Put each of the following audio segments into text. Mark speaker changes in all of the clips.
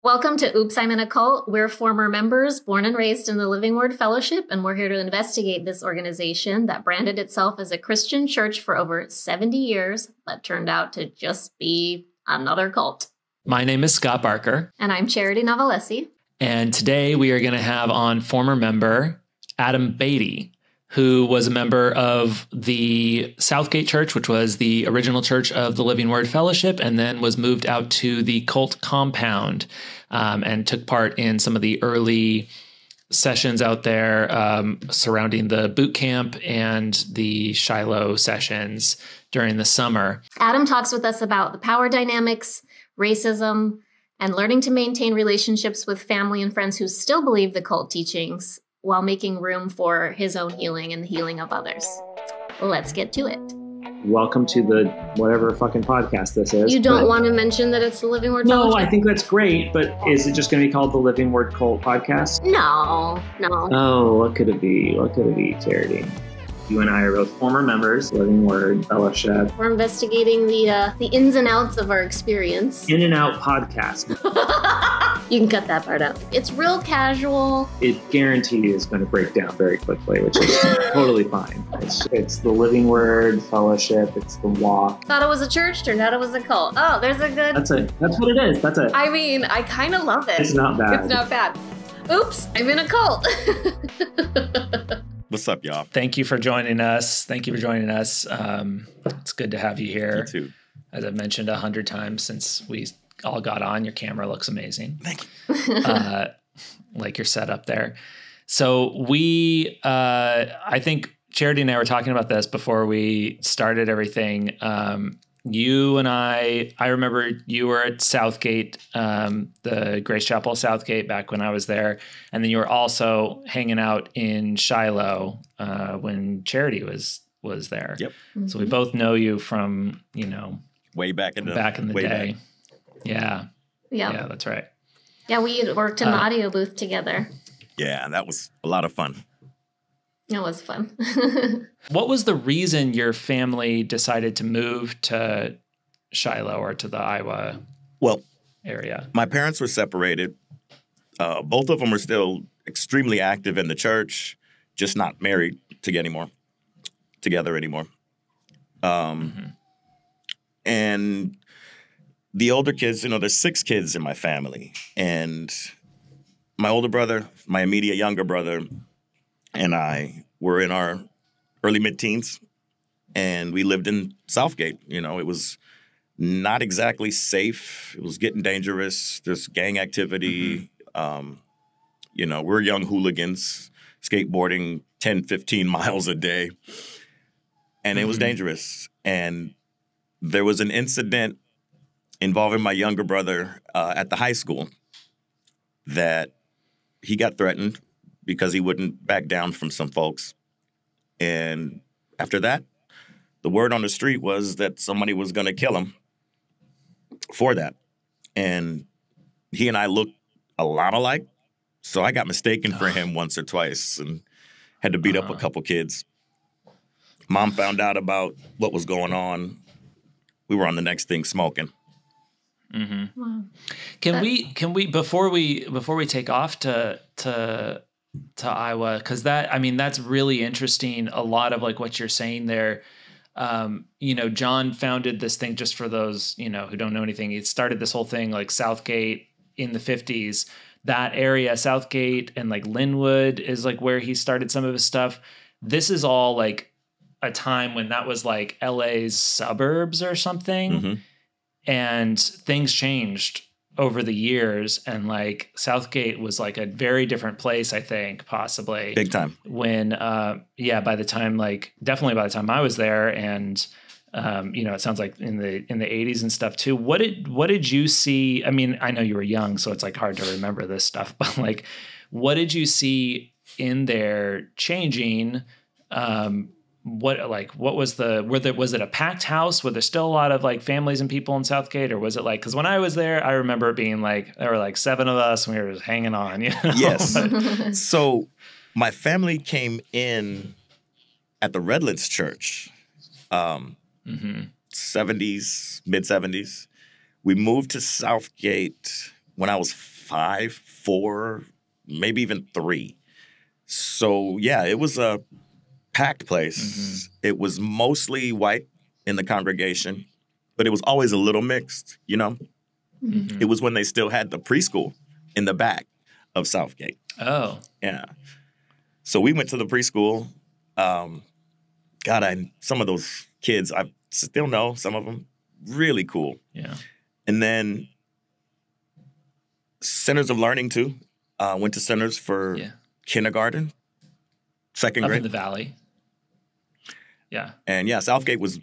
Speaker 1: Welcome to Oops, I'm in a Cult. We're former members born and raised in the Living Word Fellowship, and we're here to investigate this organization that branded itself as a Christian church for over 70 years, but turned out to just be another cult.
Speaker 2: My name is Scott Barker.
Speaker 1: And I'm Charity Navalesi.
Speaker 2: And today we are going to have on former member Adam Beatty, who was a member of the Southgate Church, which was the original church of the Living Word Fellowship, and then was moved out to the Cult Compound and took part in some of the early sessions out there surrounding the boot camp and the Shiloh sessions during the summer.
Speaker 1: Adam talks with us about the power dynamics, racism, and learning to maintain relationships with family and friends who still believe the cult teachings while making room for his own healing and the healing of others. Let's get to it.
Speaker 3: Welcome to the whatever fucking podcast this is.
Speaker 1: You don't want to mention that it's the Living Word
Speaker 3: No,
Speaker 1: Fellowship?
Speaker 3: I think that's great, but is it just going to be called the Living Word Cult Podcast?
Speaker 1: No.
Speaker 3: Oh, what could it be? What could it be, Charity? You and I are both former members, Living Word Fellowship.
Speaker 1: We're investigating the ins and outs of our experience.
Speaker 3: In and Out Podcast.
Speaker 1: You can cut that part out. It's real casual.
Speaker 3: It guaranteed is going to break down very quickly, which is totally fine. It's the Living Word Fellowship. It's the walk.
Speaker 1: Thought it was a church, turned out it was a cult. Oh, there's a good...
Speaker 3: That's it. That's what it is. That's it.
Speaker 1: I mean, I kind of love it.
Speaker 3: It's not bad.
Speaker 1: It's not bad. Oops, I'm in a cult.
Speaker 4: What's up, y'all?
Speaker 2: Thank you for joining us. It's good to have you here.
Speaker 4: You too.
Speaker 2: As I've mentioned 100 times since we all got on, your camera looks amazing.
Speaker 4: Thank you.
Speaker 2: Like your setup there. So I think Charity and I were talking about this before we started everything. You and I remember you were at Southgate, the Grace Chapel Southgate back when I was there. And then you were also hanging out in Shiloh when Charity was there.
Speaker 4: Yep.
Speaker 2: So we both know you from,
Speaker 4: Way back in the
Speaker 2: day.
Speaker 4: Back.
Speaker 2: Yeah.
Speaker 1: Yeah.
Speaker 2: Yeah, that's right.
Speaker 1: Yeah, we worked in the audio booth together.
Speaker 4: Yeah, that was a lot of fun.
Speaker 1: It was fun.
Speaker 2: What was the reason your family decided to move to Shiloh or to the Iowa area?
Speaker 4: My parents were separated. Both of them are still extremely active in the church, just not married together anymore. And the older kids, there's 6 kids in my family. And my older brother, my immediate younger brother, and I were in our early mid-teens, and we lived in Southgate. It was not exactly safe. It was getting dangerous. There's gang activity. We're young hooligans, skateboarding 10, 15 miles a day. And it was dangerous. And there was an incident involving my younger brother at the high school that he got threatened because he wouldn't back down from some folks. And after that, the word on the street was that somebody was going to kill him for that. And he and I looked a lot alike, so I got mistaken for him once or twice and had to beat up a couple kids. Mom found out about what was going on. We were on the next thing smoking.
Speaker 2: Mm-hmm. Wow. Can we before we take off to Iowa, because that's really interesting. A lot of like what you're saying there. John founded this thing, just for those who don't know anything. He started this whole thing like Southgate in the 50s. That area, Southgate and like Linwood, is like where he started some of his stuff. This is all like a time when that was like LA's suburbs or something.
Speaker 4: Mm-hmm.
Speaker 2: And things changed over the years, and like Southgate was like a very different place, I think, possibly.
Speaker 4: Big time.
Speaker 2: When definitely by the time I was there, and it sounds like in the 80s and stuff too. What did you see? I mean, I know you were young, so it's like hard to remember this stuff, but like what did you see in there changing? Was it a packed house? Were there still a lot of like families and people in Southgate, or was it like, because when I was there, I remember it being like, there were like 7 of us and we were just hanging on,
Speaker 4: Yes. So my family came in at the Redlands Church, 70s, mid 70s. We moved to Southgate when I was 5, 4, maybe even 3. So, yeah, it was a packed place. Mm-hmm. It was mostly white in the congregation, but it was always a little mixed, you know? Mm-hmm. It was when they still had the preschool in the back of Southgate.
Speaker 2: Oh.
Speaker 4: Yeah. So we went to the preschool. Some of those kids, I still know some of them. Really cool.
Speaker 2: Yeah.
Speaker 4: And then Centers of Learning, too. Went to Centers for kindergarten, second grade.
Speaker 2: Up in the valley. Yeah.
Speaker 4: And, yeah, Southgate was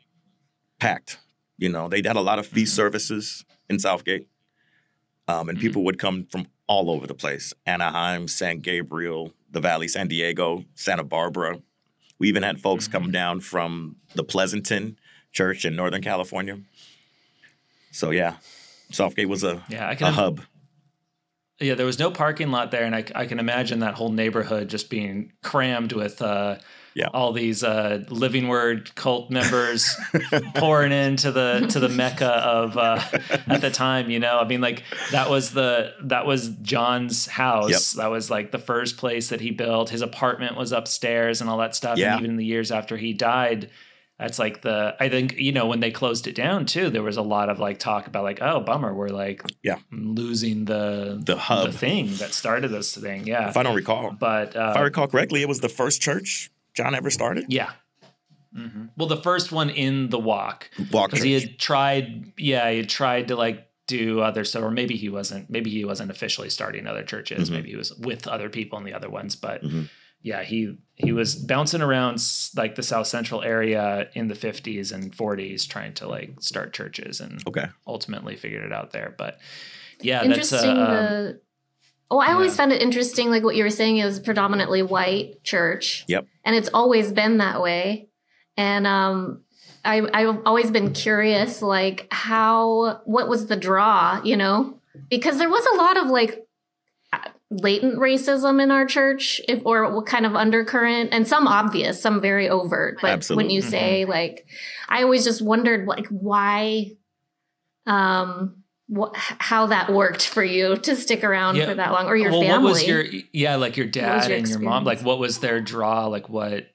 Speaker 4: packed. You know, they had a lot of feast services in Southgate. And people would come from all over the place. Anaheim, San Gabriel, the Valley, San Diego, Santa Barbara. We even had folks come down from the Pleasanton Church in Northern California. So, yeah, Southgate was a hub.
Speaker 2: Yeah, there was no parking lot there, and I can imagine that whole neighborhood just being crammed with all these Living Word cult members pouring into the mecca of at the time. You know, I mean, like that was John's house. Yep. That was like the first place that he built. His apartment was upstairs and all that stuff. Yeah. And even in the years after he died, that's like I think, you know, when they closed it down too, there was a lot of like talk about like, oh, bummer, we're like losing the
Speaker 4: hub,
Speaker 2: the thing that started this thing. Yeah.
Speaker 4: If I don't recall.
Speaker 2: But
Speaker 4: if I recall correctly, it was the first church John ever started.
Speaker 2: Yeah. Mm-hmm. Well, the first one in the walk.
Speaker 4: Because
Speaker 2: he had tried to like do other stuff, or maybe he wasn't officially starting other churches. Mm-hmm. Maybe he was with other people in the other ones, but yeah, he was bouncing around like the South Central area in the 50s and 40s trying to like start churches and ultimately figured it out there. But yeah,
Speaker 1: interesting. I always found it interesting, like what you were saying is predominantly white church.
Speaker 4: Yep.
Speaker 1: And it's always been that way. And I've always been curious, like what was the draw, you know? Because there was a lot of like latent racism in our church, or what kind of undercurrent, and some obvious, some very overt. But Absolutely. When you say like, I always just wondered like why, how that worked for you to stick around for that long, or your family. What was
Speaker 2: like your dad and your mom, like what was their draw? Like what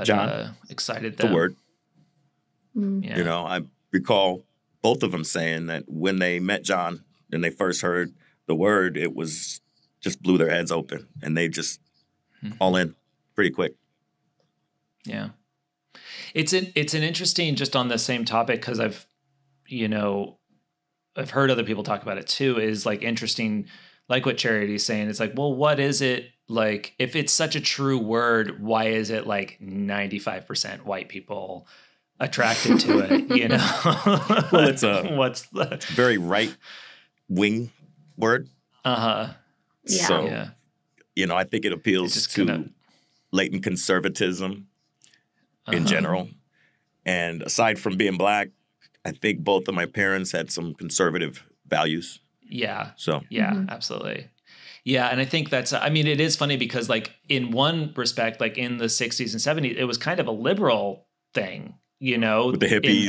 Speaker 4: John,
Speaker 2: excited them?
Speaker 4: The word.
Speaker 1: Yeah.
Speaker 4: You know, I recall both of them saying that when they met John and they first heard the word, it was just blew their heads open, and they just all in pretty quick.
Speaker 2: Yeah. It's an interesting, just on the same topic, because I've heard other people talk about it too, is like interesting, like what Charity's saying. It's like, well, what is it like, if it's such a true word, why is it like 95% white people attracted to it, you know?
Speaker 4: Well, it's very right wing word.
Speaker 2: Uh-huh.
Speaker 1: Yeah.
Speaker 4: So, you know, I think it appeals to latent conservatism in general. And aside from being black, I think both of my parents had some conservative values.
Speaker 2: Yeah.
Speaker 4: So.
Speaker 2: Yeah, absolutely. Yeah, and I think that's, I mean, it is funny because like in one respect, like in the 60s and 70s, it was kind of a liberal thing, you know.
Speaker 4: With the hippies.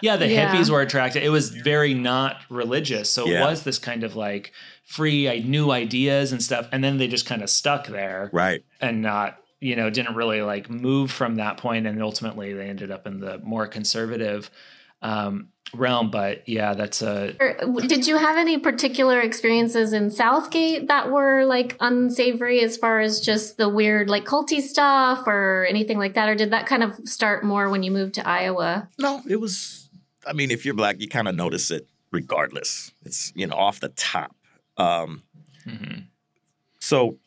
Speaker 2: Hippies were attracted. It was very not religious. So it was this kind of like free, new ideas and stuff. And then they just kind of stuck there.
Speaker 4: Right.
Speaker 2: And not, you know, didn't really like move from that point. And ultimately they ended up in the more conservative realm. But yeah, that's
Speaker 1: Did you have any particular experiences in Southgate that were like unsavory as far as just the weird like culty stuff or anything like that? Or did that kind of start more when you moved to Iowa?
Speaker 4: No, it was, I mean, if you're black, you kind of notice it regardless. It's, you know, off the top. So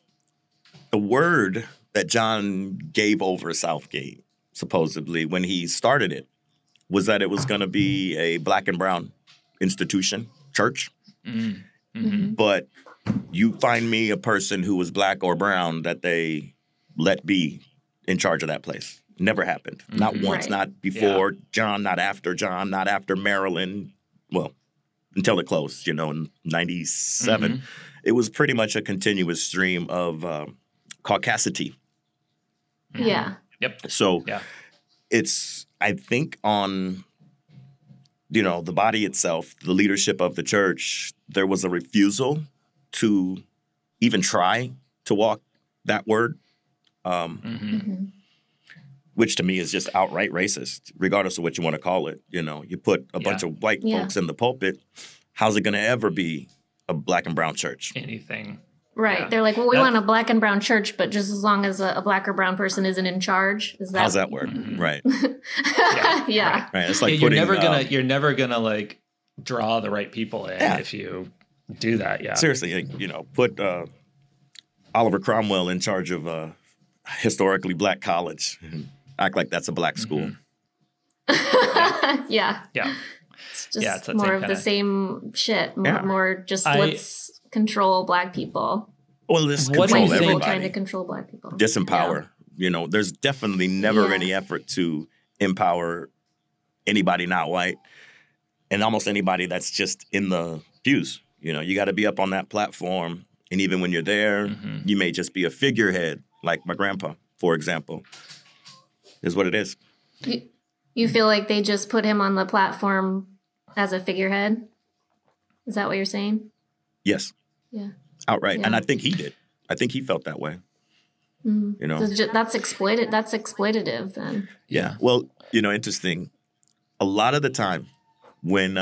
Speaker 4: the word that John gave over Southgate, supposedly, when he started it, was that it was going to be a black and brown institution, church. But you find me a person who was black or brown that they let be in charge of that place. Never happened. Not once, not before John, not after Maryland. Well, until it closed, you know, in 97. It was pretty much a continuous stream of caucasity.
Speaker 1: Yeah.
Speaker 2: Yep.
Speaker 4: So it's, I think, on you know, the body itself, the leadership of the church, there was a refusal to even try to walk that word, which to me is just outright racist, regardless of what you want to call it. You know, you put a bunch of white folks in the pulpit, how's it going to ever be a black and brown church?
Speaker 2: Anything.
Speaker 1: Right.
Speaker 2: Yeah.
Speaker 1: They're like, well, we want a black and brown church, but just as long as a black or brown person isn't in charge. Is that
Speaker 4: how's that work? Right.
Speaker 1: Yeah.
Speaker 4: Right. It's like
Speaker 2: you're never gonna like draw the right people in if you do that. Yeah.
Speaker 4: Seriously, like, you know, put Oliver Cromwell in charge of a historically black college and act like that's a black school.
Speaker 1: Yeah. It's just more of the same shit. More just let's control black people.
Speaker 4: Well, let's control everybody.
Speaker 1: Trying to control black people.
Speaker 4: Disempower. Yeah. You know, there's definitely never any effort to empower anybody not white and almost anybody that's just in the pews. You know, you got to be up on that platform. And even when you're there, you may just be a figurehead, like my grandpa, for example, is what it is.
Speaker 1: You feel like they just put him on the platform as a figurehead? Is that what you're saying?
Speaker 4: Yes.
Speaker 1: Yeah.
Speaker 4: Outright. Yeah. And I think he did. I think he felt that way. You know,
Speaker 1: so that's exploited. That's exploitative then.
Speaker 4: Yeah. Well, you know, interesting. A lot of the time when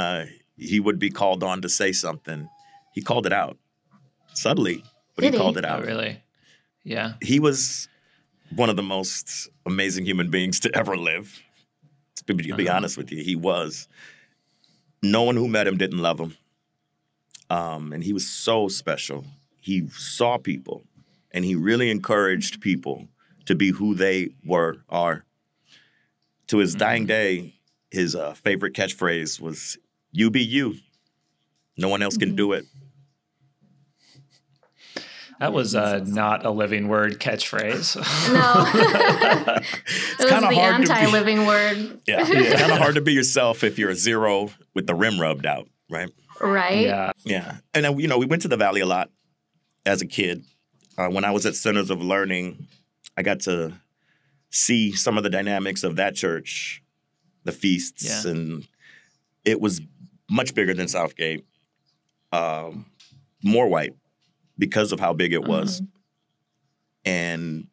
Speaker 4: he would be called on to say something, he called it out subtly, but he called it out.
Speaker 2: Oh, really? Yeah.
Speaker 4: He was one of the most amazing human beings to ever live. To be honest with you, he was. No one who met him didn't love him. And he was so special. He saw people, and he really encouraged people to be who they are. To his dying day, his favorite catchphrase was, "You be you. No one else can do it."
Speaker 2: That was not a living word catchphrase.
Speaker 1: No. It was the anti-living word.
Speaker 4: Yeah. It's kind of hard to be yourself if you're a zero with the rim rubbed out, right?
Speaker 1: Right.
Speaker 4: Yeah. And, you know, we went to the Valley a lot as a kid. When I was at Centers of Learning, I got to see some of the dynamics of that church, the feasts, and it was much bigger than Southgate, more white because of how big it was. And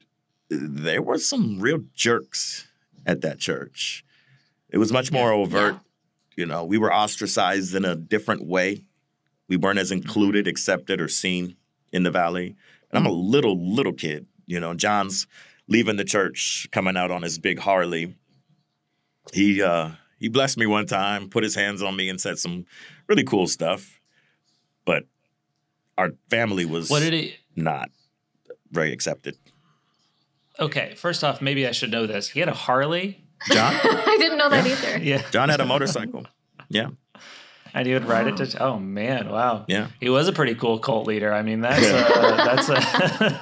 Speaker 4: there were some real jerks at that church. It was much more overt. Yeah. You know, we were ostracized in a different way. We weren't as included, accepted, or seen in the Valley. And I'm a little kid. You know, John's leaving the church, coming out on his big Harley. He blessed me one time, put his hands on me, and said some really cool stuff. But our family was not very accepted.
Speaker 2: Okay, first off, maybe I should know this. He had a Harley?
Speaker 4: John?
Speaker 1: I didn't know that either.
Speaker 2: Yeah.
Speaker 4: John had a motorcycle. Yeah.
Speaker 2: And he would ride it to... Oh, man, wow.
Speaker 4: Yeah.
Speaker 2: He was a pretty cool cult leader. I mean, that's a...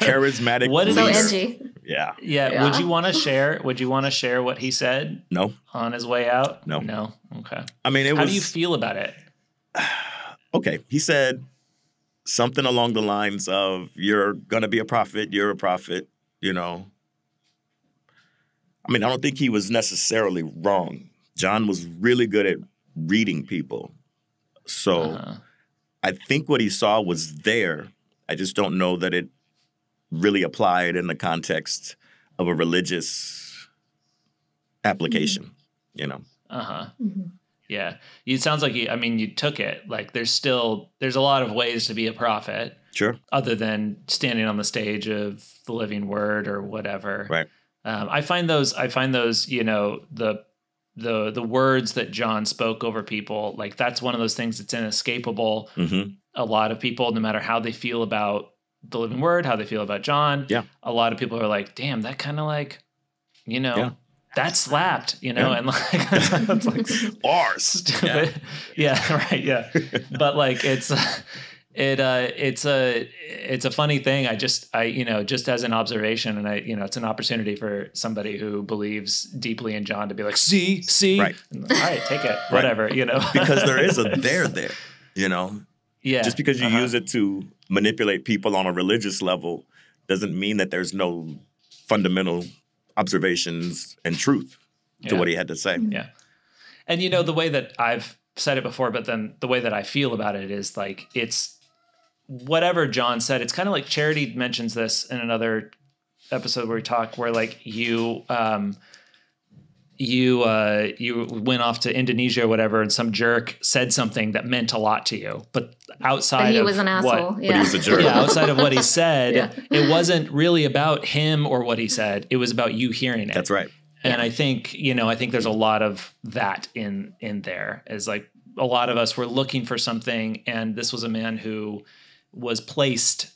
Speaker 4: charismatic
Speaker 2: leader.
Speaker 1: So edgy.
Speaker 4: Yeah.
Speaker 2: Yeah. Would you want to share what he said?
Speaker 4: No.
Speaker 2: On his way out?
Speaker 4: No.
Speaker 2: No? Okay.
Speaker 4: I mean,
Speaker 2: How do you feel about it?
Speaker 4: Okay. He said something along the lines of, you're going to be a prophet, you're a prophet, you know. I mean, I don't think he was necessarily wrong. John was really good at reading people. So I think what he saw was there. I just don't know that it really applied in the context of a religious application, you know.
Speaker 2: Yeah. It sounds like you took it. Like there's a lot of ways to be a prophet.
Speaker 4: Sure.
Speaker 2: Other than standing on the stage of the living word or whatever.
Speaker 4: Right.
Speaker 2: I find those, you know, the words that John spoke over people, like that's one of those things that's inescapable. A lot of people, no matter how they feel about the living word, how they feel about John, a lot of people are like, damn, that kind of like, you know, that slapped, you know, and like, it's like
Speaker 4: bars.
Speaker 2: Stupid. Yeah, right. Yeah. But like, it's a funny thing. I you know, just as an observation, and you know, it's an opportunity for somebody who believes deeply in John to be like, see,
Speaker 4: right.
Speaker 2: All right, take it, whatever, you know,
Speaker 4: because there is a there, you know, just because you use it to manipulate people on a religious level doesn't mean that there's no fundamental observations and truth to what he had to say.
Speaker 2: Yeah. And, you know, the way that I've said it before, but then the way that I feel about it is like, it's whatever John said. It's kind of like Charity mentions this in another episode where we talk, where like you went off to Indonesia or whatever, and some jerk said something that meant a lot to you, but outside
Speaker 1: he
Speaker 2: of
Speaker 1: was an asshole.
Speaker 4: But he was a jerk.
Speaker 2: yeah, outside of what he said,
Speaker 1: Yeah.
Speaker 2: it wasn't really about him or what he said. It was about you hearing it.
Speaker 4: That's right.
Speaker 2: And I think, I think there's a lot of that in there, is like a lot of us were looking for something, and this was a man who was placed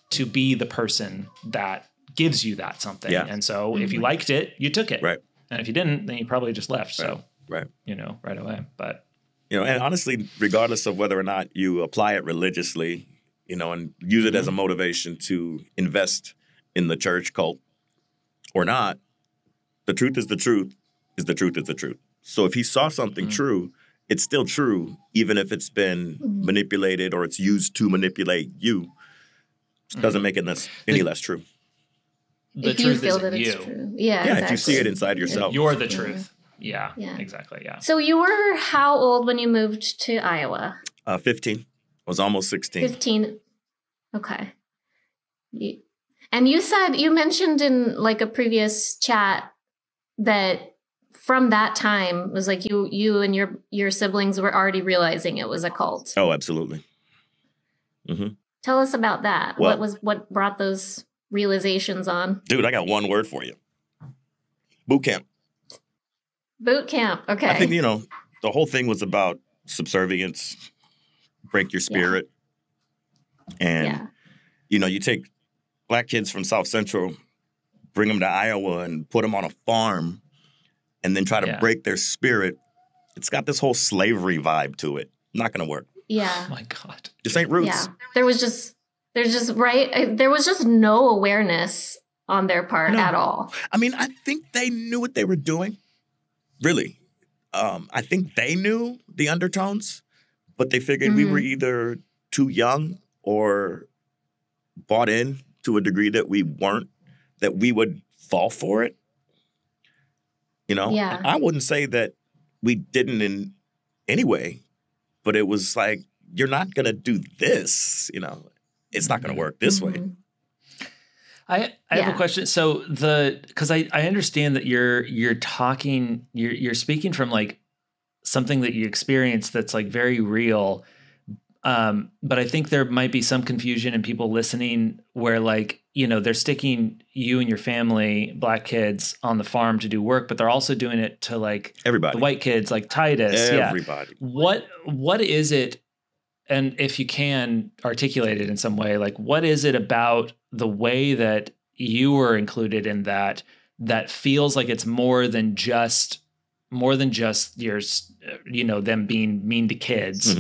Speaker 2: to be the person that gives you that something.
Speaker 4: Yeah.
Speaker 2: And so if you liked it, you took it.
Speaker 4: Right.
Speaker 2: And if you didn't, then you probably just left. So,
Speaker 4: Right.
Speaker 2: Right away. But,
Speaker 4: And honestly, regardless of whether or not you apply it religiously, and use it as a motivation to invest in the church cult or not, the truth is the truth is the truth is the truth. So if he saw something true, it's still true, even if it's been manipulated or it's used to manipulate you. It doesn't make it any less true.
Speaker 2: the
Speaker 1: if you
Speaker 2: truth
Speaker 1: feel
Speaker 2: is
Speaker 1: that
Speaker 2: in
Speaker 1: it's
Speaker 2: you.
Speaker 1: true. Yeah,
Speaker 4: Yeah,
Speaker 1: exactly.
Speaker 4: if you see it inside yourself.
Speaker 2: You're the truth. Yeah,
Speaker 1: Yeah.
Speaker 2: exactly. Yeah.
Speaker 1: So you were how old when you moved to Iowa?
Speaker 4: 15. I was almost 16.
Speaker 1: 15. Okay. And you mentioned in like a previous chat that from that time it was like you and your siblings were already realizing it was a cult.
Speaker 4: Oh, absolutely. Mm-hmm.
Speaker 1: Tell us about that.
Speaker 4: Well,
Speaker 1: What brought those realizations on?
Speaker 4: Dude, I got one word for you. Boot camp.
Speaker 1: Boot camp. Okay.
Speaker 4: I think, the whole thing was about subservience, break your spirit. And, you take black kids from South Central, bring them to Iowa and put them on a farm and then try to break their spirit. It's got this whole slavery vibe to it. Not going to work.
Speaker 1: Yeah.
Speaker 2: Oh my God.
Speaker 4: This ain't roots.
Speaker 1: Yeah. There was just no awareness on their part at all.
Speaker 4: I mean, I think they knew what they were doing. Really. I think they knew the undertones, but they figured we were either too young or bought in to a degree that we weren't, that we would fall for it.
Speaker 1: Yeah.
Speaker 4: I wouldn't say that we didn't in any way, but it was like, you're not going to do this, it's not going to work this way.
Speaker 2: I have a question. So because I understand that you're talking, you're speaking from like something that you experienced that's like very real. But I think there might be some confusion in people listening where like, they're sticking you and your family, black kids, on the farm to do work, but they're also doing it to like
Speaker 4: Everybody.
Speaker 2: the white kids like Titus.
Speaker 4: Everybody.
Speaker 2: Yeah. What is it? And if you can articulate it in some way, like what is it about the way that you were included in that feels like it's more than just your, them being mean to kids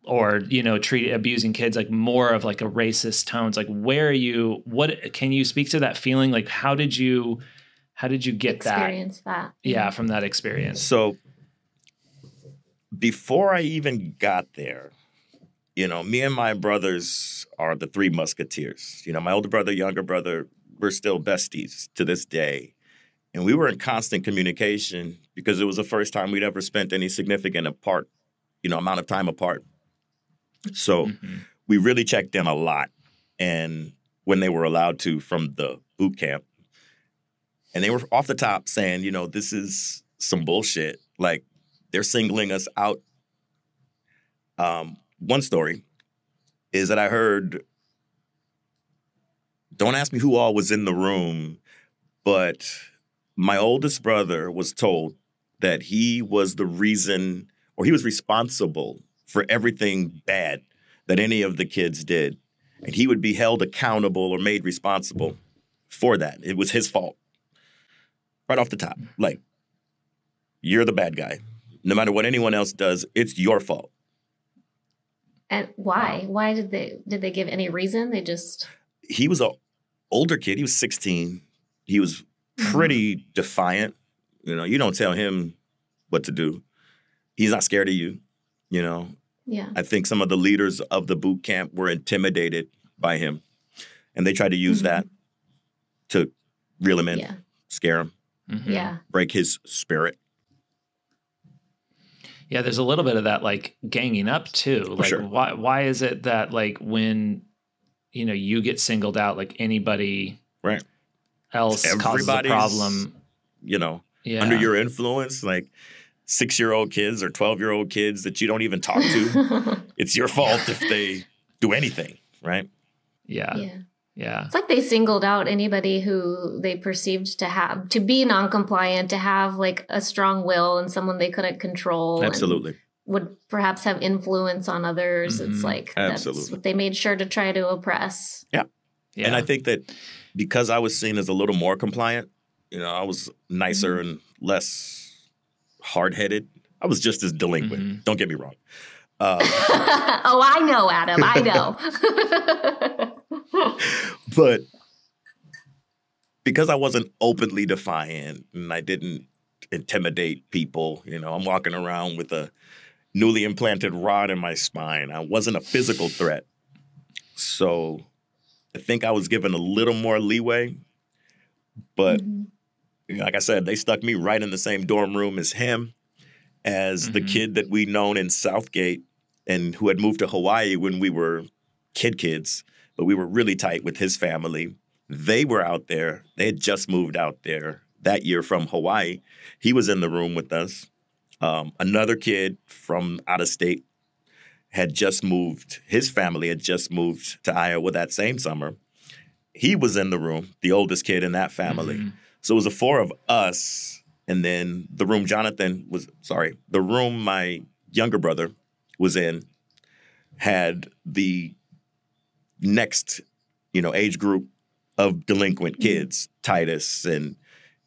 Speaker 2: or, abusing kids, like more of like a racist tones, like what can you speak to that feeling? Like, how did you get
Speaker 1: Experience that?
Speaker 2: Yeah. From that experience.
Speaker 4: So before I even got there, me and my brothers are the three musketeers. My older brother, younger brother, we're still besties to this day. And we were in constant communication because it was the first time we'd ever spent any significant amount of time apart. So we really checked in a lot. And when they were allowed to from the boot camp, and they were off the top saying, this is some bullshit. Like, they're singling us out. One story is that I heard, don't ask me who all was in the room, but my oldest brother was told that he was the reason, or he was responsible for everything bad that any of the kids did. And he would be held accountable or made responsible for that. It was his fault. Right off the top. Like, you're the bad guy. No matter what anyone else does, it's your fault.
Speaker 1: And why? Why did they give any reason?
Speaker 4: He was an older kid. He was 16. He was pretty defiant. You don't tell him what to do. He's not scared of you,
Speaker 1: Yeah.
Speaker 4: I think some of the leaders of the boot camp were intimidated by him. And they tried to use that to reel him in, scare him,
Speaker 1: Yeah.
Speaker 4: break his spirit.
Speaker 2: Yeah, there's a little bit of that like ganging up too. Like
Speaker 4: sure.
Speaker 2: why is it that like when you get singled out, like anybody
Speaker 4: right
Speaker 2: else causes a problem,
Speaker 4: under your influence, like 6-year-old kids or 12-year-old kids that you don't even talk to, it's your fault if they do anything, right?
Speaker 2: Yeah.
Speaker 1: It's like they singled out anybody who they perceived to be non-compliant, to have like a strong will and someone they couldn't control.
Speaker 4: Absolutely.
Speaker 1: Would perhaps have influence on others. It's like that's what they made sure to try to oppress.
Speaker 4: Yeah. And I think that because I was seen as a little more compliant, I was nicer and less hard-headed. I was just as delinquent. Don't get me wrong.
Speaker 1: Oh, I know, Adam. I know.
Speaker 4: But because I wasn't openly defiant and I didn't intimidate people, I'm walking around with a newly implanted rod in my spine. I wasn't a physical threat. So I think I was given a little more leeway. But like I said, they stuck me right in the same dorm room as him, as the kid that we known in Southgate and who had moved to Hawaii when we were kids, but we were really tight with his family. They were out there. They had just moved out there that year from Hawaii. He was in the room with us. Another kid from out of state had just moved. His family had just moved to Iowa that same summer. He was in the room, the oldest kid in that family. So it was the 4 of us. And then the room the room my younger brother was in had the next, age group of delinquent kids, Titus and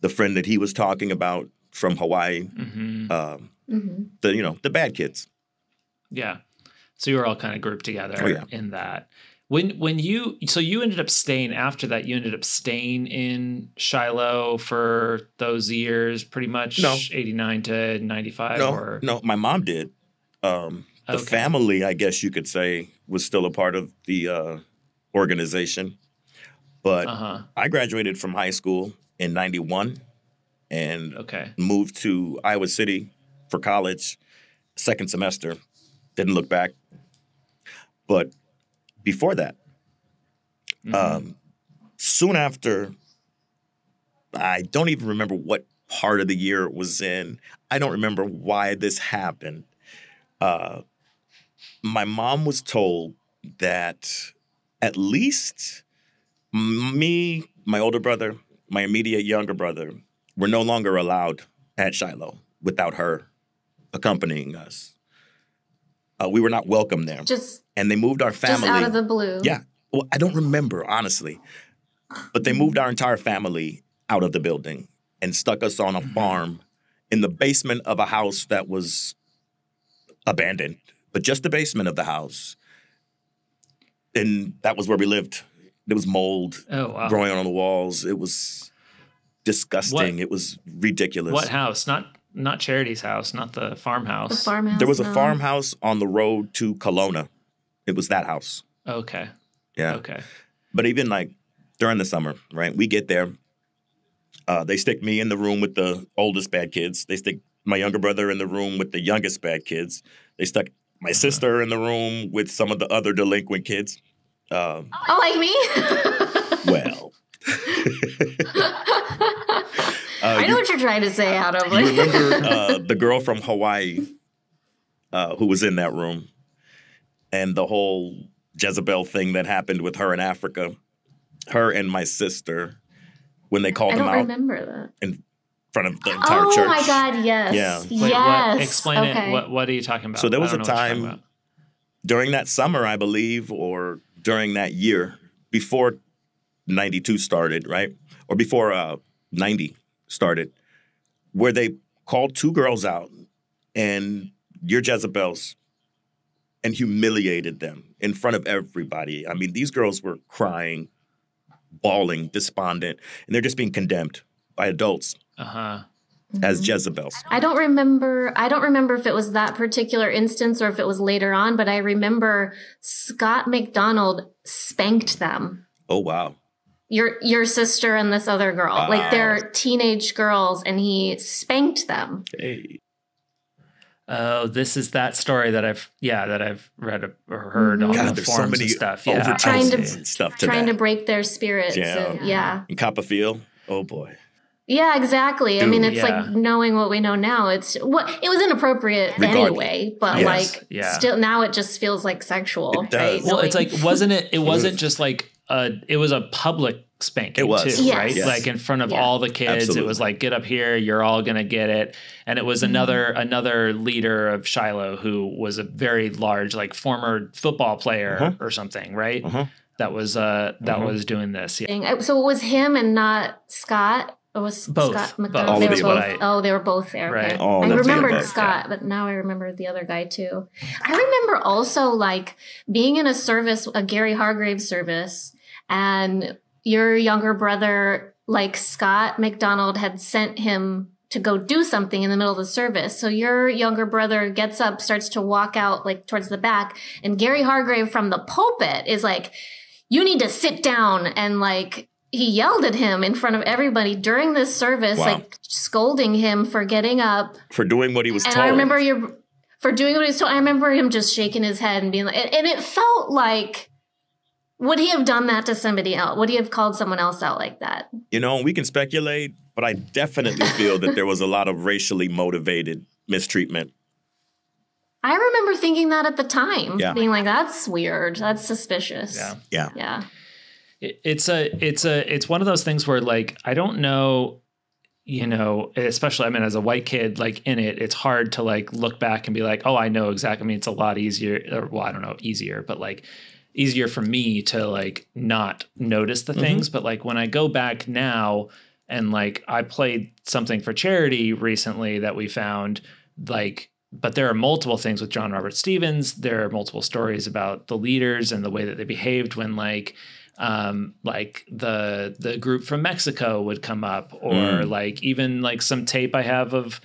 Speaker 4: the friend that he was talking about from Hawaii, the bad kids.
Speaker 2: Yeah. So you were all kind of grouped together in that. When you ended up staying after that, you ended up staying in Shiloh for those years, pretty much 89 to 95?
Speaker 4: No, my mom did. The family, I guess you could say, was still a part of the organization. But I graduated from high school in 91 and moved to Iowa City for college, second semester. Didn't look back. But before that, soon after, I don't even remember what part of the year it was in. I don't remember why this happened. My mom was told that at least me, my older brother, my immediate younger brother, were no longer allowed at Shiloh without her accompanying us. We were not welcome there. And they moved our family.
Speaker 1: Just out of the blue.
Speaker 4: Yeah. Well, I don't remember, honestly. But they moved our entire family out of the building and stuck us on a farm in the basement of a house that was abandoned, but just the basement of the house. And that was where we lived. There was mold growing on the walls. It was disgusting. It was ridiculous.
Speaker 2: What house? Not Charity's house, not the farmhouse.
Speaker 1: The farmhouse.
Speaker 4: There was a farmhouse on the road to Kelowna. It was that house.
Speaker 2: Okay.
Speaker 4: Yeah.
Speaker 2: Okay.
Speaker 4: But even like during the summer, right? We get there. They stick me in the room with the oldest bad kids. They stick my younger brother in the room with the youngest bad kids. They stuck my sister in the room with some of the other delinquent kids.
Speaker 1: Like me?
Speaker 4: Well.
Speaker 1: I know what you're trying to say, Adam.
Speaker 4: You remember the girl from Hawaii who was in that room and the whole Jezebel thing that happened with her in Africa? Her and my sister, when they called them out.
Speaker 1: I don't remember that.
Speaker 4: In front of the entire church.
Speaker 1: Oh, my God, yes.
Speaker 4: Yeah.
Speaker 2: Wait,
Speaker 1: yes.
Speaker 2: Explain it. What are you talking about?
Speaker 4: So there was a time during that summer, I believe, or during that year, before 92 started, right? Or before 90 started, where they called 2 girls out and you're Jezebels and humiliated them in front of everybody. I mean, these girls were crying, bawling, despondent, and they're just being condemned by adults as Jezebels.
Speaker 1: I don't remember if it was that particular instance or if it was later on, but I remember Scott McDonald spanked them.
Speaker 4: Oh, wow.
Speaker 1: Your sister and this other girl.
Speaker 4: Wow.
Speaker 1: Like they're teenage girls and he spanked them.
Speaker 4: Hey.
Speaker 2: Oh, this is that story that I've read or heard on
Speaker 4: God,
Speaker 2: the
Speaker 4: there's so
Speaker 2: forums
Speaker 4: many
Speaker 2: and stuff.
Speaker 1: Trying to
Speaker 4: stuff to
Speaker 1: trying
Speaker 4: that.
Speaker 1: to break their spirits.
Speaker 4: Yeah. In Copperfield, oh boy.
Speaker 1: Yeah, exactly.
Speaker 4: Dude,
Speaker 1: I mean, it's like knowing what we know now. It was inappropriate anyway, but still now it just feels like sexual.
Speaker 4: It does.
Speaker 1: Right?
Speaker 2: Well, it's like, wasn't it? It wasn't just like it was a public spanking too, right?
Speaker 1: Yes.
Speaker 2: Like in front of all the kids.
Speaker 4: Absolutely.
Speaker 2: It was like, get up here, you're all gonna get it. And it was another leader of Shiloh who was a very large, like former football player or something, right? That was was doing this. Yeah.
Speaker 1: So it was him and not Scott. It was
Speaker 2: both.
Speaker 1: Scott
Speaker 2: Both.
Speaker 1: McDonald. They were both there.
Speaker 2: Right.
Speaker 1: Okay.
Speaker 4: Oh,
Speaker 1: I remembered
Speaker 4: both,
Speaker 1: Scott, but now I remember the other guy too. I remember also like being in a service, a Gary Hargrave service, and your younger brother, like Scott McDonald, had sent him to go do something in the middle of the service. So your younger brother gets up, starts to walk out like towards the back, and Gary Hargrave from the pulpit is like, "You need to sit down," and like he yelled at him in front of everybody during this service, like scolding him for getting up.
Speaker 4: For doing what he was told.
Speaker 1: I remember for doing what he was told. I remember him just shaking his head and being like, and it felt like, would he have done that to somebody else? Would he have called someone else out like that?
Speaker 4: You know, we can speculate, but I definitely feel that there was a lot of racially motivated mistreatment.
Speaker 1: I remember thinking that at the time, being like, that's weird. That's suspicious. Yeah.
Speaker 2: It's one of those things where like, I don't know, you know, especially, I mean, as a white kid, like in it, it's hard to like look back and be like, oh, I know exactly. I mean, it's a lot easier, or, well, I don't know, easier, but like easier for me to like not notice the things. But like when I go back now and like I played something for charity recently that we found, like, but there are multiple things with John Robert Stevens. There are multiple stories about the leaders and the way that they behaved when like the group from Mexico would come up, or like even like some tape I have of,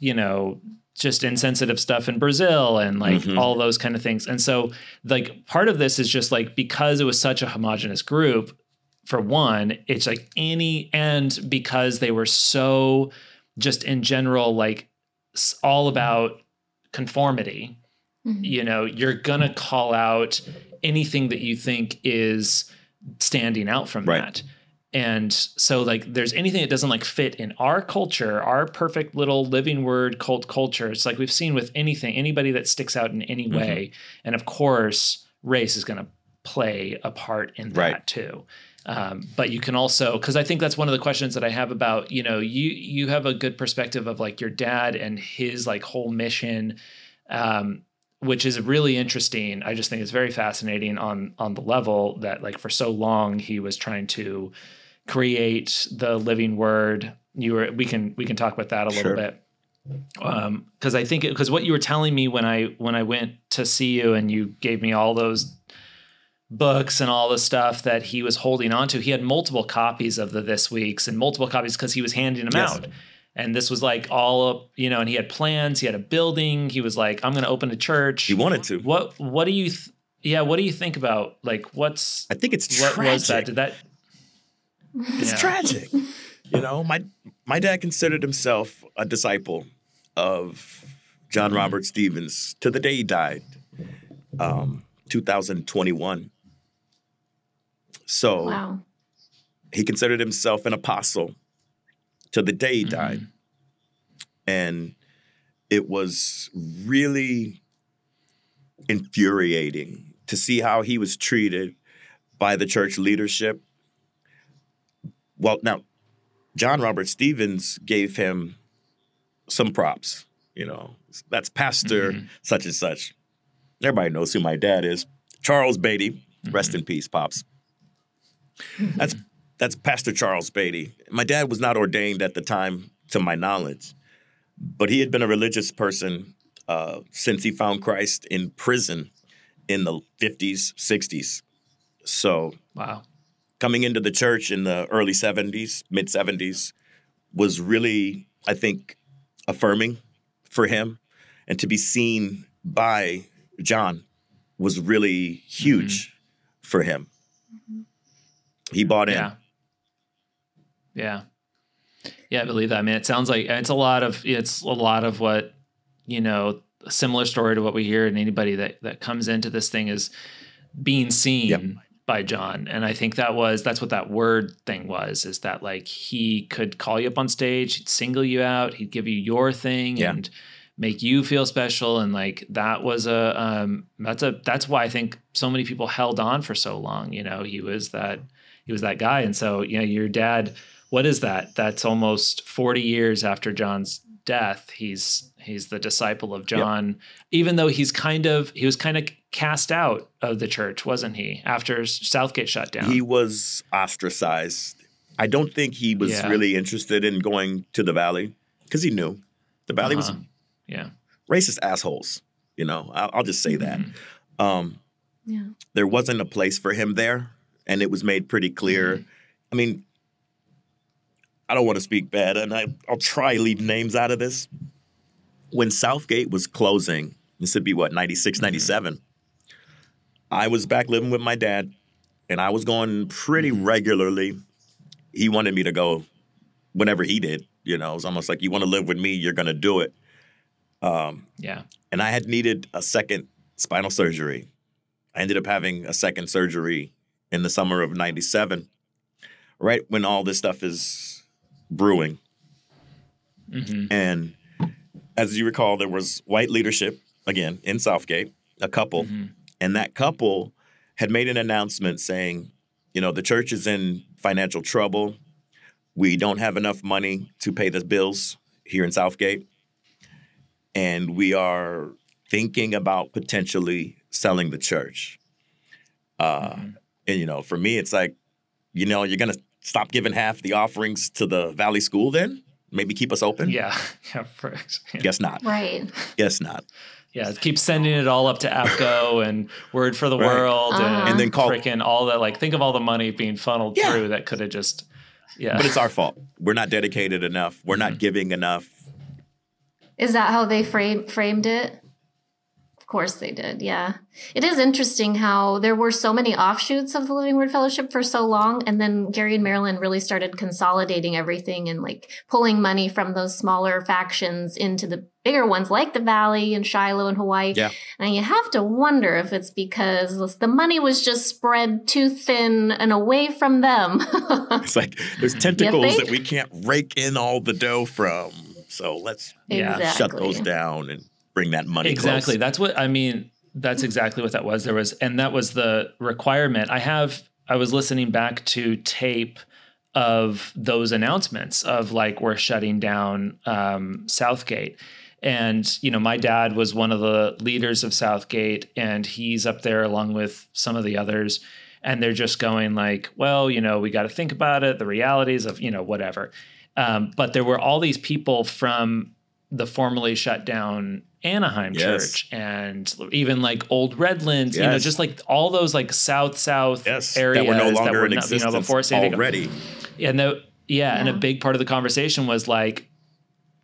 Speaker 2: you know, just insensitive stuff in Brazil and like all those kind of things. And so like part of this is just like, because it was such a homogenous group, for one, it's like and because they were so just in general, like all about conformity, you know, you're going to call out anything that you think is standing out from that. And so like there's anything that doesn't like fit in our culture, our perfect little living word cult culture. It's like we've seen with anybody that sticks out in any way. And of course, race is going to play a part in that too. But you can also, because I think that's one of the questions that I have about, you know, you have a good perspective of like your dad and his like whole mission, which is really interesting. I just think it's very fascinating on the level that like for so long he was trying to create the living word. We can talk about that a little bit. Because I think because what you were telling me when I went to see you and you gave me all those books and all the stuff that he was holding on to, he had multiple copies of the This Weeks and multiple copies because he was handing them out. And this was like all up, you know, and he had plans, he had a building. He was like, I'm going to open a church.
Speaker 4: He wanted to.
Speaker 2: What do you, what do you think about like, I
Speaker 4: think it's tragic.
Speaker 2: What was that? Did that?
Speaker 4: It's tragic. You know, my dad considered himself a disciple of John Robert Stevens to the day he died, 2021. So he considered himself an apostle to the day he died. And it was really infuriating to see how he was treated by the church leadership. Well, now, John Robert Stevens gave him some props, you know. That's Pastor such and such. Everybody knows who my dad is. Charles Beatty, rest in peace, Pops. That's Pastor Charles Beatty. My dad was not ordained at the time, to my knowledge, but he had been a religious person since he found Christ in prison in the 50s, 60s. So coming into the church in the early 70s, mid 70s, was really, I think, affirming for him. And to be seen by John was really huge for him. He bought in.
Speaker 2: Yeah, I believe that. I mean, it sounds like it's a lot of what, you know, a similar story to what we hear, and anybody that comes into this thing is being seen by John. And I think that's what that word thing was, is that like he could call you up on stage, he'd single you out, he'd give you your thing and make you feel special. And like that was that's why I think so many people held on for so long. You know, he was that guy. And so, you know, your dad, what is that? That's almost 40 years after John's death. He's the disciple of John, even though he was kind of cast out of the church, wasn't he? After Southgate shut down,
Speaker 4: he was ostracized. I don't think he was really interested in going to the Valley because he knew the Valley was racist assholes. You know, I'll just say that. There wasn't a place for him there, and it was made pretty clear. I mean, I don't want to speak bad, and I'll try to leave names out of this. When Southgate was closing, this would be what, 96, 97, I was back living with my dad, and I was going pretty regularly. He wanted me to go whenever he did. You know, it was almost like, you want to live with me, you're going to do it. And I had needed a second spinal surgery. I ended up having a second surgery in the summer of 97, right when all this stuff is brewing. And as you recall, there was white leadership, again, in Southgate, a couple. And that couple had made an announcement saying, you know, the church is in financial trouble. We don't have enough money to pay the bills here in Southgate. And we are thinking about potentially selling the church. And, you know, for me, it's like, you know, you're going to stop giving half the offerings to the Valley School then? Maybe keep us open?
Speaker 2: Correct.
Speaker 4: Guess not.
Speaker 1: Right.
Speaker 4: Guess not.
Speaker 2: Keep sending it all up to APCO and Word for the World and then call freaking all that. Like, think of all the money being funneled through that could have just, But
Speaker 4: it's our fault. We're not dedicated enough. We're not giving enough.
Speaker 1: Is that how they framed it? Of course they did, yeah. It is interesting how there were so many offshoots of the Living Word Fellowship for so long, and then Gary and Marilyn really started consolidating everything and like pulling money from those smaller factions into the bigger ones like the Valley and Shiloh and Hawaii. And you have to wonder if it's because the money was just spread too thin and away from them.
Speaker 4: It's like there's tentacles that we can't rake in all the dough from. So let's shut those down and bring that money close.
Speaker 2: That's what I mean. That's exactly what that was. That was the requirement. I was listening back to tape of those announcements of like, we're shutting down Southgate. And, you know, my dad was one of the leaders of Southgate, and he's up there along with some of the others. And they're just going like, well, you know, we got to think about it, the realities of, you know, whatever. But there were all these people from the formerly shut down Anaheim Church and even like Old Redlands, you know, just like all those like south areas
Speaker 4: that were no longer in existence, you know,
Speaker 2: before San Diego
Speaker 4: already.
Speaker 2: And and a big part of the conversation was like,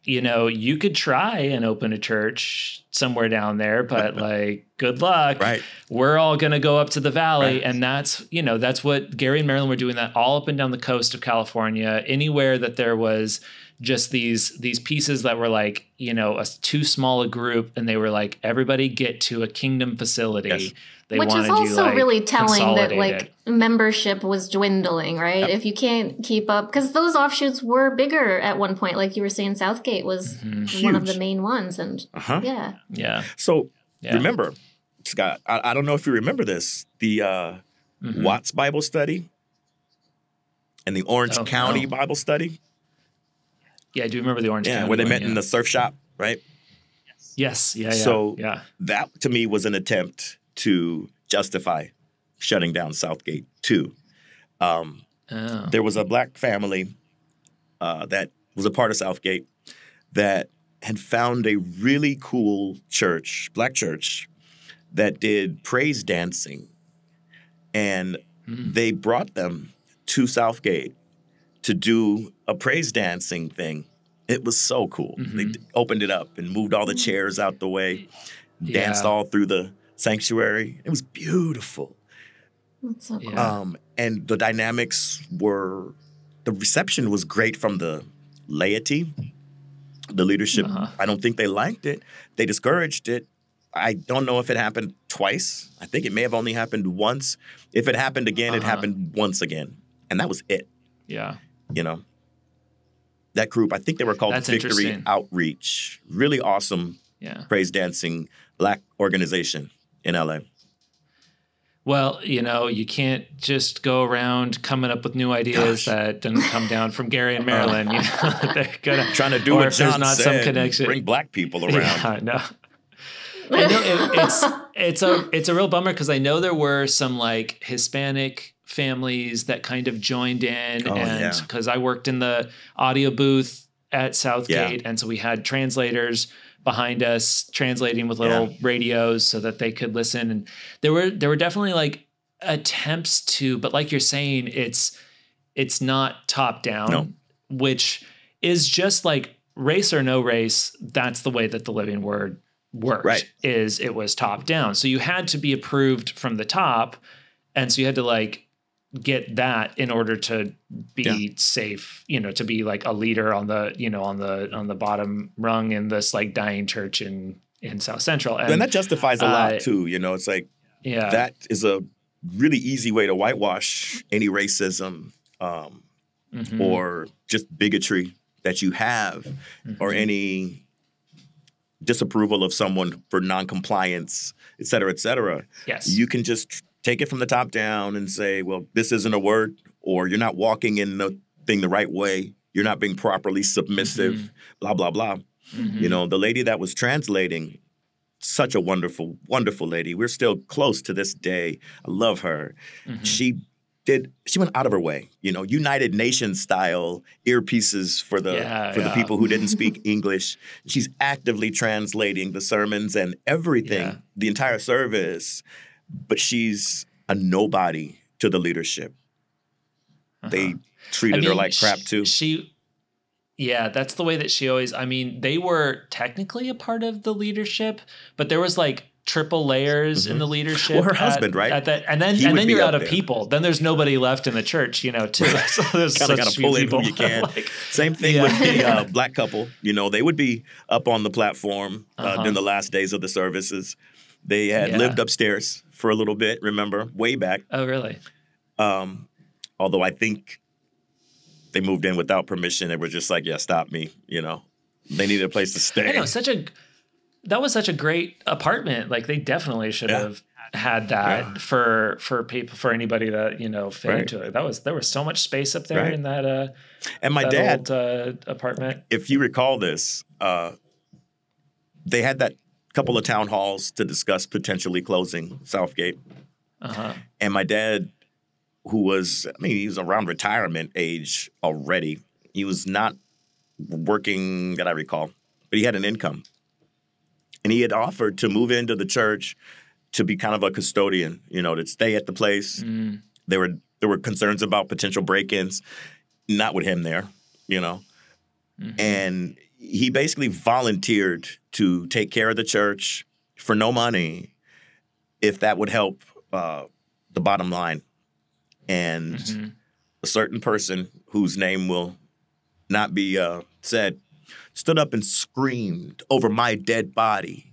Speaker 2: you know, you could try and open a church somewhere down there, but like, good luck.
Speaker 4: Right.
Speaker 2: We're all going to go up to the Valley. And that's, you know, that's what Gary and Marilyn were doing, that all up and down the coast of California, anywhere that there was just these pieces that were like, you know, too small a group. And they were like, everybody get to a kingdom facility. They
Speaker 1: Which is also really telling that like membership was dwindling, right? If you can't keep up, because those offshoots were bigger at one point. Like you were saying, Southgate was one of the main ones. And
Speaker 4: So remember, Scott, I don't know if you remember this, the Watts Bible Study and the Orange County Bible Study.
Speaker 2: Yeah, I do remember the Orange County
Speaker 4: where they met in the surf shop, right?
Speaker 2: Yes.
Speaker 4: So that to me was an attempt to justify shutting down Southgate too. There was a black family that was a part of Southgate that had found a really cool church, black church, that did praise dancing. And they brought them to Southgate to do a praise dancing thing. It was so cool. They opened it up and moved all the chairs out the way, danced all through the sanctuary. It was beautiful.
Speaker 1: That's so cool.
Speaker 4: And the dynamics the reception was great from the laity. The leadership, I don't think they liked it. They discouraged it. I don't know if it happened twice. I think it may have only happened once. If it happened again, it happened once again. And that was it.
Speaker 2: Yeah.
Speaker 4: You know, that group, I think they were called Victory Outreach. Really awesome praise dancing Black organization in LA.
Speaker 2: Well, you know, you can't just go around coming up with new ideas that didn't come down from Gary and Marilyn. You know, they're gonna
Speaker 4: trying to do what John
Speaker 2: not
Speaker 4: said,
Speaker 2: some connection.
Speaker 4: Bring Black people around.
Speaker 2: Yeah, no. I know it's a real bummer because I know there were some like Hispanic families that kind of joined in, and because I worked in the audio booth at Southgate, and so we had translators behind us translating with little radios so that they could listen. And there were definitely like attempts to, but like you're saying, it's not top down, which is just like race or no race. That's the way that the Living Word worked, right? Is it was top down. So you had to be approved from the top. And so you had to like get that in order to be safe, you know, to be like a leader on the, you know, on the bottom rung in this like dying church in South Central. And
Speaker 4: that justifies a lot too. You know, it's like, that is a really easy way to whitewash any racism or just bigotry that you have or any disapproval of someone for noncompliance, et cetera, et cetera.
Speaker 2: Yes.
Speaker 4: You can just take it from the top down and say, well, this isn't a word, or you're not walking in the thing the right way. You're not being properly submissive, blah, blah, blah. You know, the lady that was translating, such a wonderful, wonderful lady. We're still close to this day. I love her. She went out of her way, you know, United Nations style earpieces for the people who didn't speak English. She's actively translating the sermons and everything, the entire service. But she's a nobody to the leadership. They treated her like crap too.
Speaker 2: That's the way that she always, I mean, they were technically a part of the leadership, but there was like triple layers in the leadership.
Speaker 4: Well, her husband, right?
Speaker 2: And then you're out of people. Then there's nobody left in the church, you know, too. So there's
Speaker 4: kind of got to pull in who you can. Same thing with the Black couple. You know, they would be up on the platform in the last days of the services. They had lived upstairs for a little bit, remember, way back.
Speaker 2: Oh, really?
Speaker 4: Although I think they moved in without permission. They were just like, stop me, you know. They needed a place to stay.
Speaker 2: I know, that was such a great apartment. Like, they definitely should have had that for people, for anybody that, you know, fit into it. There was so much space up there in that
Speaker 4: and my dad
Speaker 2: old, apartment.
Speaker 4: If you recall this, they had that couple of town halls to discuss potentially closing Southgate. And my dad, who was, he was around retirement age already. He was not working, that I recall, but he had an income. And he had offered to move into the church to be kind of a custodian, you know, to stay at the place. There were concerns about potential break-ins, not with him there, you know. And he basically volunteered to take care of the church for no money if that would help the bottom line. And a certain person whose name will not be said stood up and screamed over my dead body.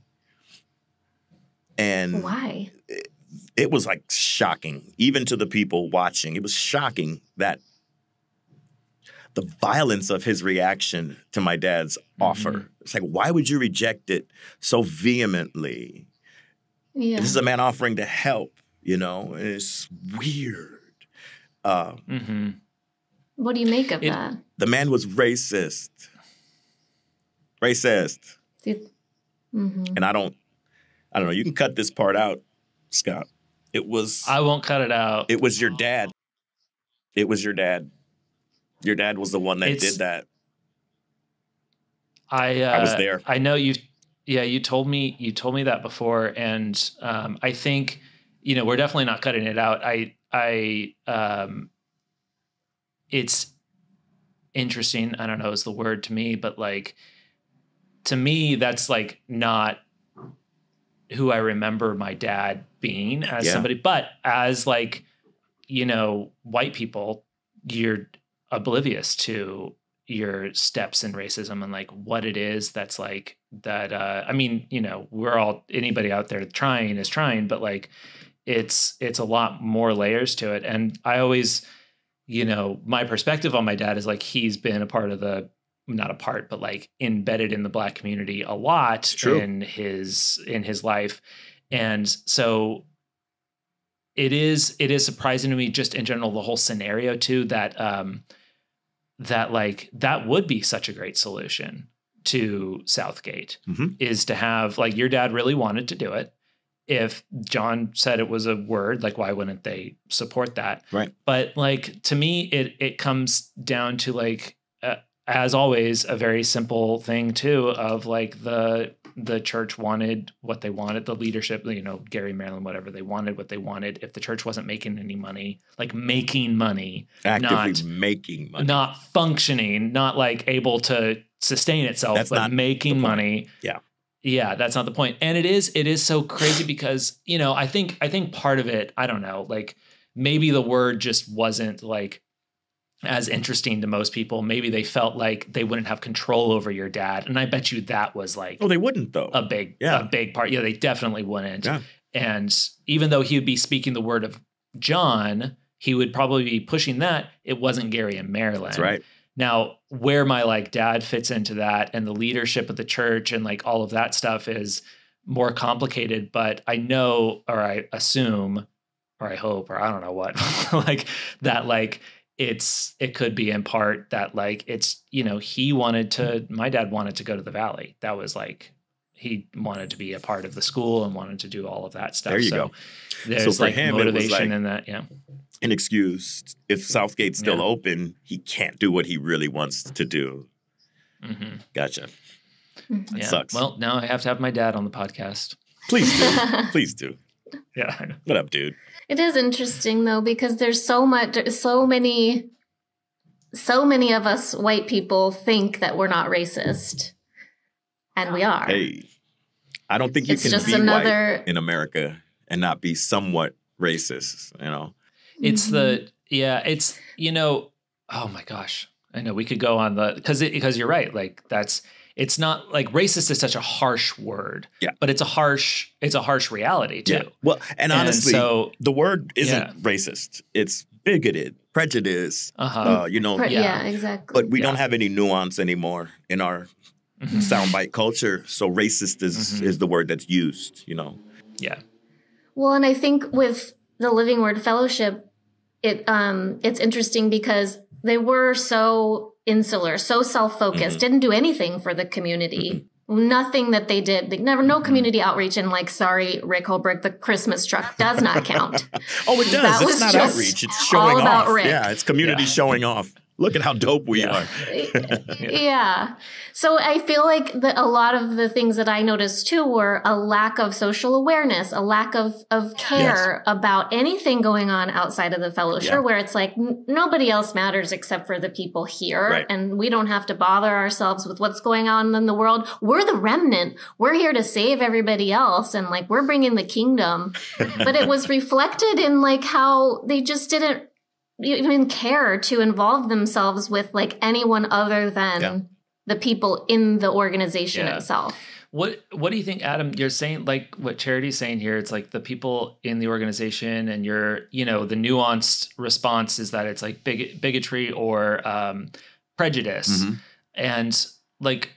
Speaker 4: And
Speaker 1: why?
Speaker 4: It was like shocking, even to the people watching. It was shocking that the violence of his reaction to my dad's offer. It's like, why would you reject it so vehemently? Yeah. This is a man offering to help, you know, and it's weird.
Speaker 1: What do you make of that?
Speaker 4: The man was racist. And I don't know. You can cut this part out, Scott.
Speaker 2: I won't cut it out.
Speaker 4: It was your dad. It was your dad. Your dad was the one that did that. I was there.
Speaker 2: I know you. Yeah, you told me that before, and I think, you know, we're definitely not cutting it out. It's interesting. I don't know is the word to me, but like, to me, that's like not who I remember my dad being as somebody, but as like, you know, white people, you're oblivious to your steps in racism and like what it is that's like that. I mean, you know, we're all, anybody out there trying is trying, but like it's a lot more layers to it. And I always, you know, my perspective on my dad is like he's been a part of the, not a part, but like embedded in the Black community a lot in his life. And so it is surprising to me just in general, the whole scenario too, that that like that would be such a great solution to Southgate is to have like your dad really wanted to do it. If John said it was a word, like why wouldn't they support that?
Speaker 4: Right.
Speaker 2: But like to me, it comes down to like as always a very simple thing too of like the church wanted what they wanted, the leadership, you know, Gary, Marilyn, whatever, they wanted what they wanted. If the church wasn't making any money, like making money,
Speaker 4: actively making money,
Speaker 2: not functioning, not like able to sustain itself,
Speaker 4: that's
Speaker 2: but making money.
Speaker 4: Yeah,
Speaker 2: that's not the point. And it is so crazy because, you know, I think part of it, I don't know, like maybe the word just wasn't like as interesting to most people. Maybe they felt like they wouldn't have control over your dad. And I bet you that was like,
Speaker 4: oh, they wouldn't though.
Speaker 2: A big part. Yeah, they definitely wouldn't.
Speaker 4: Yeah.
Speaker 2: And even though he would be speaking the word of John, he would probably be pushing that. It wasn't Gary and Marilyn.
Speaker 4: That's right.
Speaker 2: Now, where my like dad fits into that and the leadership of the church and like all of that stuff is more complicated, but I know, or I assume, or I hope, or I don't know what, like that, like it could be in part that like, it's, you know, my dad wanted to go to the Valley. That was like, he wanted to be a part of the school and wanted to do all of that stuff.
Speaker 4: There you go.
Speaker 2: There's like motivation in that. Yeah.
Speaker 4: An excuse. If Southgate's still open, he can't do what he really wants to do.
Speaker 2: Mm-hmm.
Speaker 4: Gotcha. That sucks.
Speaker 2: Well, now I have to have my dad on the podcast.
Speaker 4: Please do. Please do.
Speaker 2: Yeah. I know.
Speaker 4: What up, dude?
Speaker 1: It is interesting though, because there's so many of us white people think that we're not racist. And we are.
Speaker 4: Hey, I don't think you can be white in America and not be somewhat racist, you know?
Speaker 2: It's it's, you know, oh my gosh. I know we could go on because you're right. Like it's not like racist is such a harsh word, but it's a harsh reality too.
Speaker 4: Yeah. Well, and honestly, the word isn't racist. It's bigoted, prejudice, you know.
Speaker 1: Yeah, exactly.
Speaker 4: But we don't have any nuance anymore in our soundbite culture. So racist is the word that's used, you know?
Speaker 2: Yeah.
Speaker 1: Well, and I think with the Living Word Fellowship, it's interesting because they were so insular, so self-focused, didn't do anything for the community. Nothing that they did. No community outreach and like, sorry, Rick Holbrook, the Christmas truck does not count.
Speaker 4: Oh, it does. It's not outreach. It's showing off. Rick. Yeah, it's community showing off. Look at how dope we are.
Speaker 1: Yeah. So I feel like a lot of the things that I noticed too were a lack of social awareness, a lack of care about anything going on outside of the fellowship, where it's like nobody else matters except for the people here.
Speaker 4: Right.
Speaker 1: And we don't have to bother ourselves with what's going on in the world. We're the remnant. We're here to save everybody else. And like, we're bringing the kingdom. But it was reflected in like how they just didn't even care to involve themselves with like anyone other than the people in the organization itself.
Speaker 2: What do you think, Adam? You're saying like what Charity's saying here. It's like the people in the organization, and the nuanced response is that it's like bigotry or prejudice, and like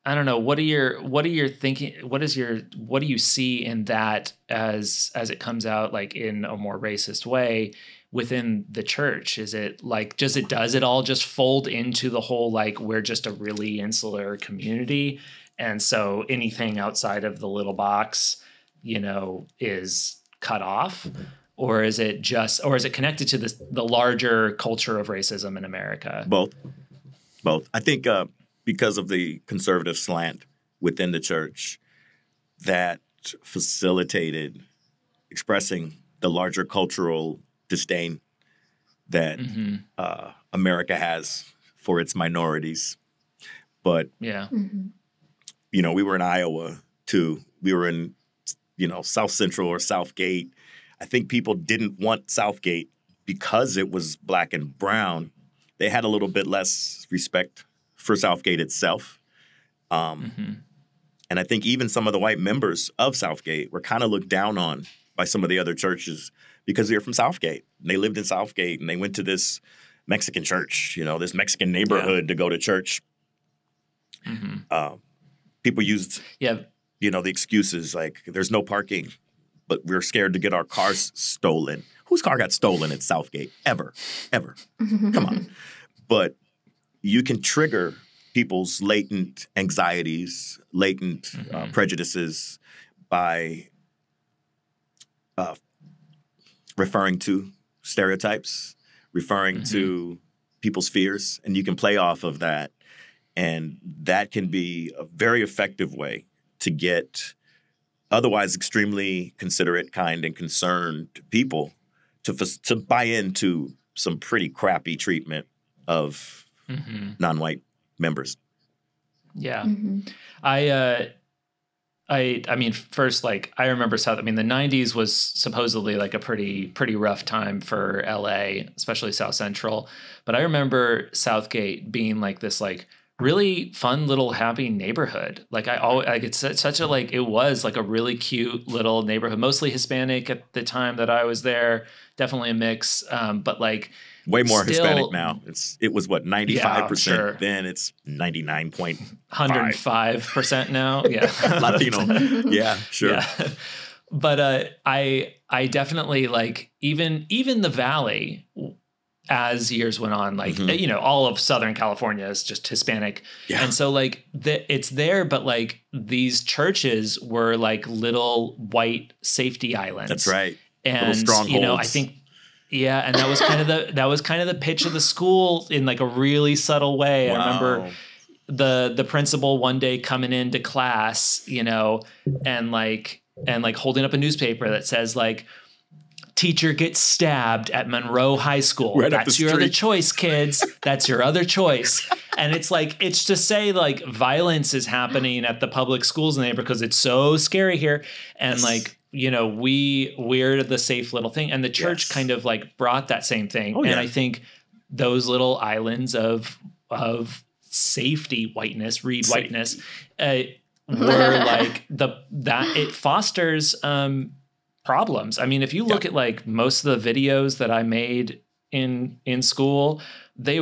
Speaker 2: I don't know. What are your thinking? What do you see in that as it comes out like in a more racist way within the church? Is it like, does it all just fold into the whole, like, we're just a really insular community, and so anything outside of the little box, is cut off? Or is it connected to the larger culture of racism in America?
Speaker 4: Both. I think because of the conservative slant within the church that facilitated expressing the larger cultural disdain that America has for its minorities. But, we were in Iowa too. We were in, South Central or Southgate. I think people didn't want Southgate because it was black and brown, they had a little bit less respect for Southgate itself. And I think even some of the white members of Southgate were kind of looked down on by some of the other churches because they're from Southgate. And they lived in Southgate, and they went to this Mexican church, this Mexican neighborhood to go to church. People used, the excuses like there's no parking, but we're scared to get our cars stolen. Whose car got stolen at Southgate? Ever. Come on. But you can trigger people's latent anxieties, latent prejudices by referring to stereotypes, referring to people's fears, and you can play off of that. And that can be a very effective way to get otherwise extremely considerate, kind, and concerned people to buy into some pretty crappy treatment of non-white members.
Speaker 2: Yeah. I mean, first, like, I remember the 90s was supposedly like a pretty rough time for LA, especially South Central. But I remember Southgate being like this, like, really fun little happy neighborhood. Like it's such a, like, it was like a really cute little neighborhood, mostly Hispanic at the time that I was there, definitely a mix. But like
Speaker 4: way more Hispanic now. It was what, 95% then, it's
Speaker 2: 105% now. Yeah.
Speaker 4: Latino. Yeah, sure. Yeah.
Speaker 2: But I definitely, like, even the Valley, as years went on, like, all of Southern California is just Hispanic. Yeah. And so, like, it's there, but, like, these churches were like little white safety islands.
Speaker 4: That's right.
Speaker 2: And, I think, and that was kind of the pitch of the school in, like, a really subtle way. Wow. I remember the principal one day coming into class, and holding up a newspaper that says, like, teacher gets stabbed at Monroe High School. Right. That's your other choice, kids. That's your other choice. And it's like, it's to say, like, violence is happening at the public schools in the neighborhood because it's so scary here. And like, we're the safe little thing. And the church kind of, like, brought that same thing. Oh, yeah. And I think those little islands of safety whiteness, whiteness, were like it fosters problems. I mean, if you look at, like, most of the videos that I made in school, they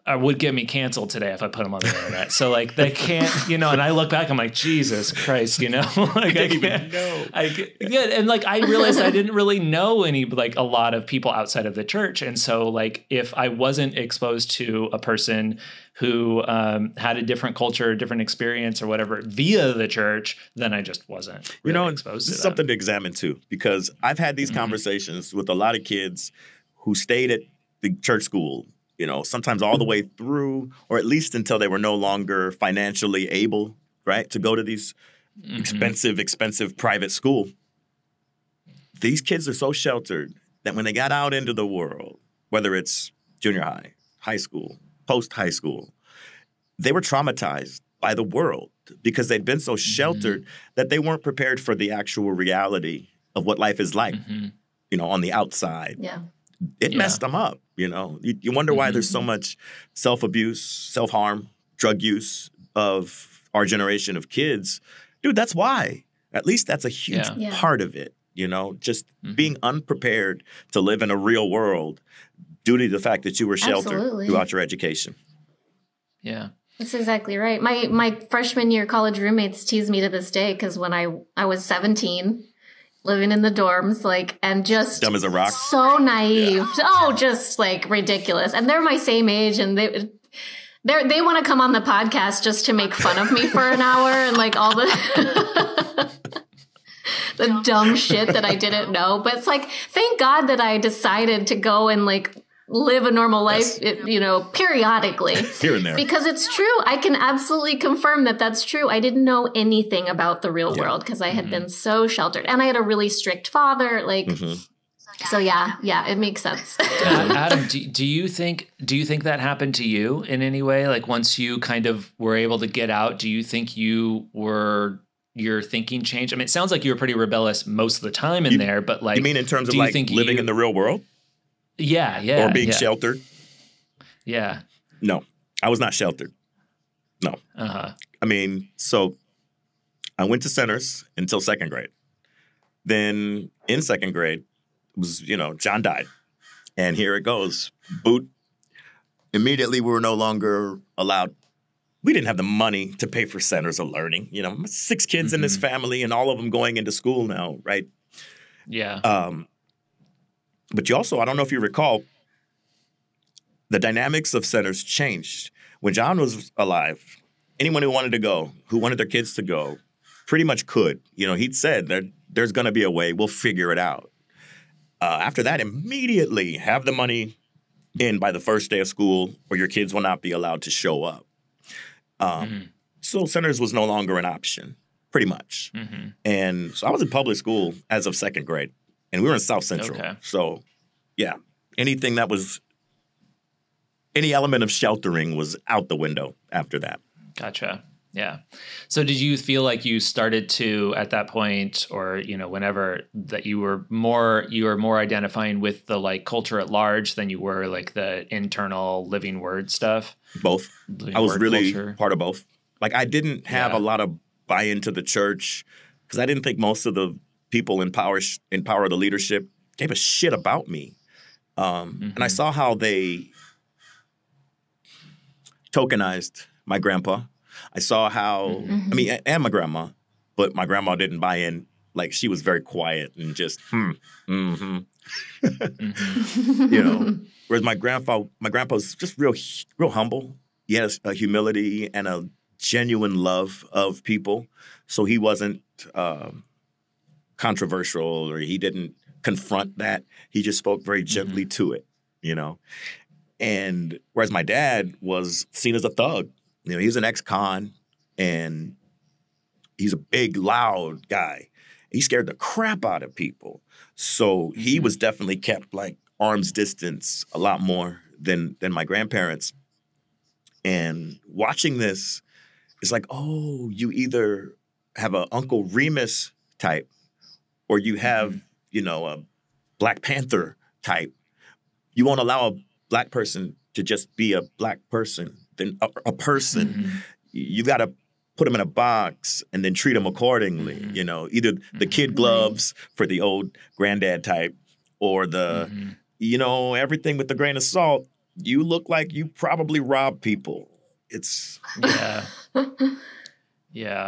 Speaker 2: would get me canceled today if I put them on the internet. So, like, they can't, and I look back, I'm like, Jesus Christ, like, I didn't even know. And, like, I realized I didn't really know a lot of people outside of the church. And so, like, if I wasn't exposed to a person who had a different culture, different experience or whatever via the church, then I just wasn't really exposed to them.
Speaker 4: Something to examine too, because I've had these conversations with a lot of kids who stayed at the church school, sometimes all the way through, or at least until they were no longer financially able, right, to go to these expensive private school. These kids are so sheltered that when they got out into the world, whether it's junior high, high school, post-high school, they were traumatized by the world because they'd been so sheltered that they weren't prepared for the actual reality of what life is like, on the outside.
Speaker 1: Yeah.
Speaker 4: It messed them up, You wonder why there's so much self-abuse, self-harm, drug use of our generation of kids. Dude, that's why. At least that's a huge part of it, just being unprepared to live in a real world due to the fact that you were sheltered throughout your education.
Speaker 2: Yeah.
Speaker 1: That's exactly right. My freshman year college roommates tease me to this day because when I was 17, living in the dorms, like, and just
Speaker 4: dumb as a rock,
Speaker 1: so naive. Yeah. Oh, just like ridiculous. And they're my same age, and they want to come on the podcast just to make fun of me for an hour and, like, all the the dumb shit that I didn't know. But it's like, thank God that I decided to go and, like, live a normal life, periodically.
Speaker 4: Here and there.
Speaker 1: Because it's true. I can absolutely confirm that that's true. I didn't know anything about the real world because I had been so sheltered. And I had a really strict father. Like, so yeah, it makes sense.
Speaker 2: Adam, do you think that happened to you in any way? Like, once you kind of were able to get out, do you think your thinking changed? I mean, it sounds like you were pretty rebellious most of the time in there, but, like,
Speaker 4: you mean in terms of, like, living in the real world?
Speaker 2: Yeah.
Speaker 4: Or being sheltered?
Speaker 2: Yeah.
Speaker 4: No, I was not sheltered. No.
Speaker 2: Uh-huh.
Speaker 4: I mean, so I went to Centers until second grade. Then in second grade, was, John died. And here it goes. Boot. Immediately, we were no longer allowed. We didn't have the money to pay for Centers of Learning. 6 kids in this family and all of them going into school now, right?
Speaker 2: Yeah.
Speaker 4: But you also, I don't know if you recall, the dynamics of Centers changed. When John was alive, anyone who wanted to go, who wanted their kids to go, pretty much could. He'd said there's going to be a way. We'll figure it out. After that, immediately have the money in by the first day of school or your kids will not be allowed to show up. So Centers was no longer an option, pretty much. And so I was in public school as of second grade, and we were in South Central.
Speaker 2: Okay.
Speaker 4: So, yeah, anything that was any element of sheltering was out the window after that.
Speaker 2: Gotcha. Yeah. So did you feel like you started to, at that point, or, whenever, that you were more identifying with the like culture at large than you were like the internal living word stuff?
Speaker 4: Both.
Speaker 2: Living
Speaker 4: I was
Speaker 2: word
Speaker 4: really
Speaker 2: culture?
Speaker 4: part of both. Like I didn't have a lot of buy-in to the church because I didn't think most of the people in power of the leadership gave a shit about me. And I saw how they tokenized my grandpa. I saw how, and my grandma, but my grandma didn't buy in. Like she was very quiet and just, Whereas my grandpa was just real humble. He has a humility and a genuine love of people. So he wasn't controversial or he didn't confront that. He just spoke very gently to it, And whereas my dad was seen as a thug. He was an ex-con, and he's a big, loud guy. He scared the crap out of people. So he was definitely kept like arm's distance a lot more than my grandparents. And watching this, it's like, oh, you either have a Uncle Remus type or you have, a Black Panther type. You won't allow a Black person to just be a Black person. Then a person, you got to put them in a box and then treat them accordingly. Either the kid gloves for the old granddad type or the, everything with the grain of salt. You look like you probably rob people. It's
Speaker 2: yeah.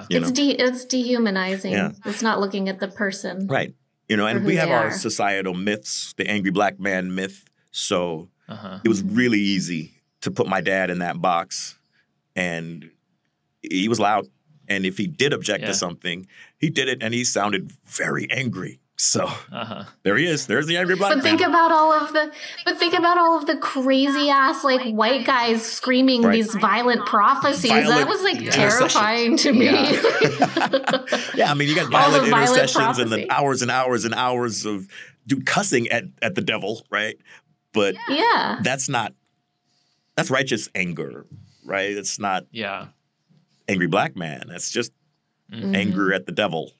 Speaker 1: It's dehumanizing.
Speaker 4: Yeah.
Speaker 1: It's not looking at the person.
Speaker 4: Right. And we have our societal myths, the angry Black man myth. So it was really easy to put my dad in that box, and he was loud. And if he did object to something, he did it, and he sounded very angry. So there he is. There's the angry Black man.
Speaker 1: Think about all of the crazy ass like white guys screaming these violent prophecies. That was like terrifying to me.
Speaker 4: Yeah, I mean, you got violent intercessions and then hours and hours and hours of dude cussing at the devil, right? But that's righteous anger, right? It's not angry Black man. That's just anger at the devil.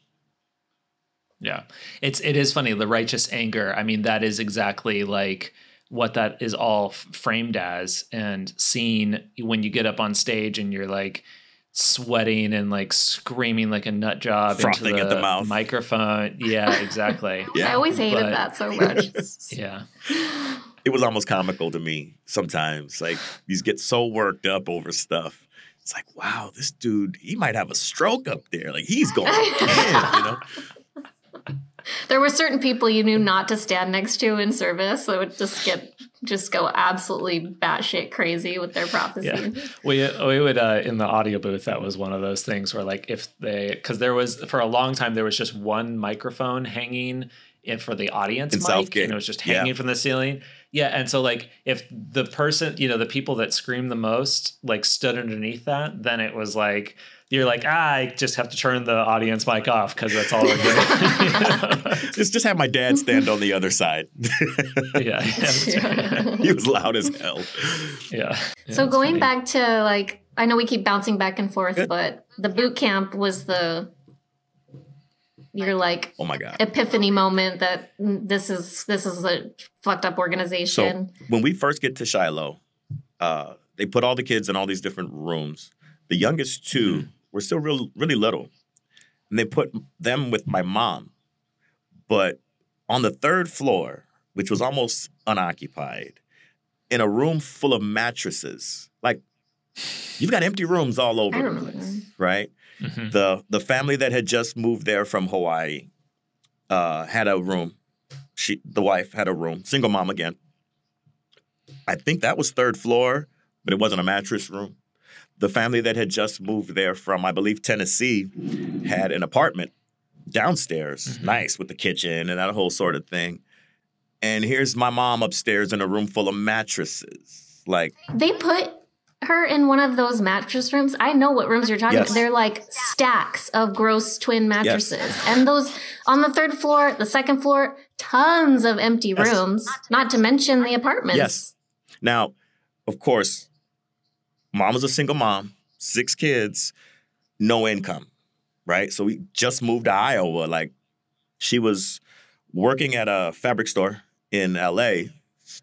Speaker 2: Yeah. It is funny, the righteous anger. I mean, that is exactly like what that is all framed as, and seen when you get up on stage and you're like sweating and like screaming like a nut job
Speaker 4: frothing
Speaker 2: into
Speaker 4: at the mouth
Speaker 2: microphone. Yeah, exactly.
Speaker 1: I always hated that so much.
Speaker 2: Yeah.
Speaker 4: It was almost comical to me sometimes. Like, you get so worked up over stuff. It's like, wow, this dude, he might have a stroke up there. Like, he's going in,
Speaker 1: There were certain people you knew not to stand next to in service, so it would just go absolutely batshit crazy with their prophecy.
Speaker 2: Yeah. We would in the audio booth, that was one of those things where like because there was for a long time there was just one microphone hanging in for the audience
Speaker 4: in
Speaker 2: mic,
Speaker 4: Southgate.
Speaker 2: and it was just hanging from the ceiling. Yeah, and so like if the person, the people that screamed the most like stood underneath that, then it was like you're like, I just have to turn the audience mic off because that's all we're doing.
Speaker 4: Just have my dad stand on the other side.
Speaker 2: Yeah.
Speaker 4: He was loud as hell.
Speaker 2: Yeah.
Speaker 1: So going back to like, I know we keep bouncing back and forth, but the boot camp was your like,
Speaker 4: oh my God,
Speaker 1: epiphany moment that this is a fucked up organization.
Speaker 4: So when we first get to Shiloh, they put all the kids in all these different rooms. The youngest two were still really little. And they put them with my mom. But on the third floor, which was almost unoccupied, in a room full of mattresses, like you've got empty rooms all over the place, right? Mm-hmm. The family that had just moved there from Hawaii had a room. The wife had a room, single mom again. I think that was third floor, but it wasn't a mattress room. The family that had just moved there from, I believe, Tennessee had an apartment downstairs, nice, with the kitchen and that whole sort of thing. And here's my mom upstairs in a room full of mattresses. Like,
Speaker 1: they put her in one of those mattress rooms. I know what rooms you're talking about. They're like stacks of gross twin mattresses. Yes. And those on the third floor, the second floor, tons of empty rooms, not to mention the apartments.
Speaker 4: Yes. Now, of course, mom was a single mom, 6 kids, no income, right? So we just moved to Iowa. Like, she was working at a fabric store in L.A.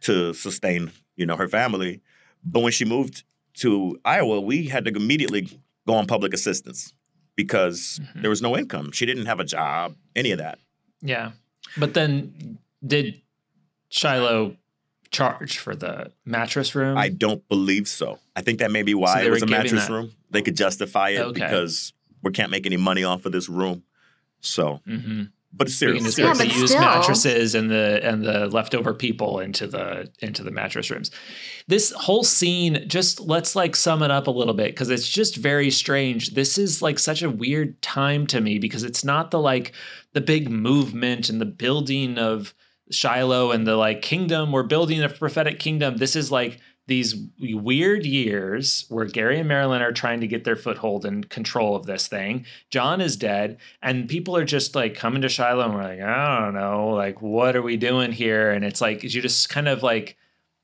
Speaker 4: to sustain, her family. But when she moved to Iowa, we had to immediately go on public assistance because there was no income. She didn't have a job, any of that.
Speaker 2: Yeah. But then did Shiloh charge for the mattress room?
Speaker 4: I don't believe so. I think that may be why it was a mattress room. They could justify it because we can't make any money off of this room. So, but seriously,
Speaker 2: they use mattresses and the leftover people into the mattress rooms. This whole scene, just let's sum it up a little bit because it's just very strange. This is such a weird time to me because it's not the big movement and the building of Shiloh and the kingdom. We're building a prophetic kingdom. This is these weird years where Gary and Marilyn are trying to get their foothold and control of this thing. John is dead, and people are just coming to Shiloh and we're I don't know, what are we doing here? And it's you're just kind of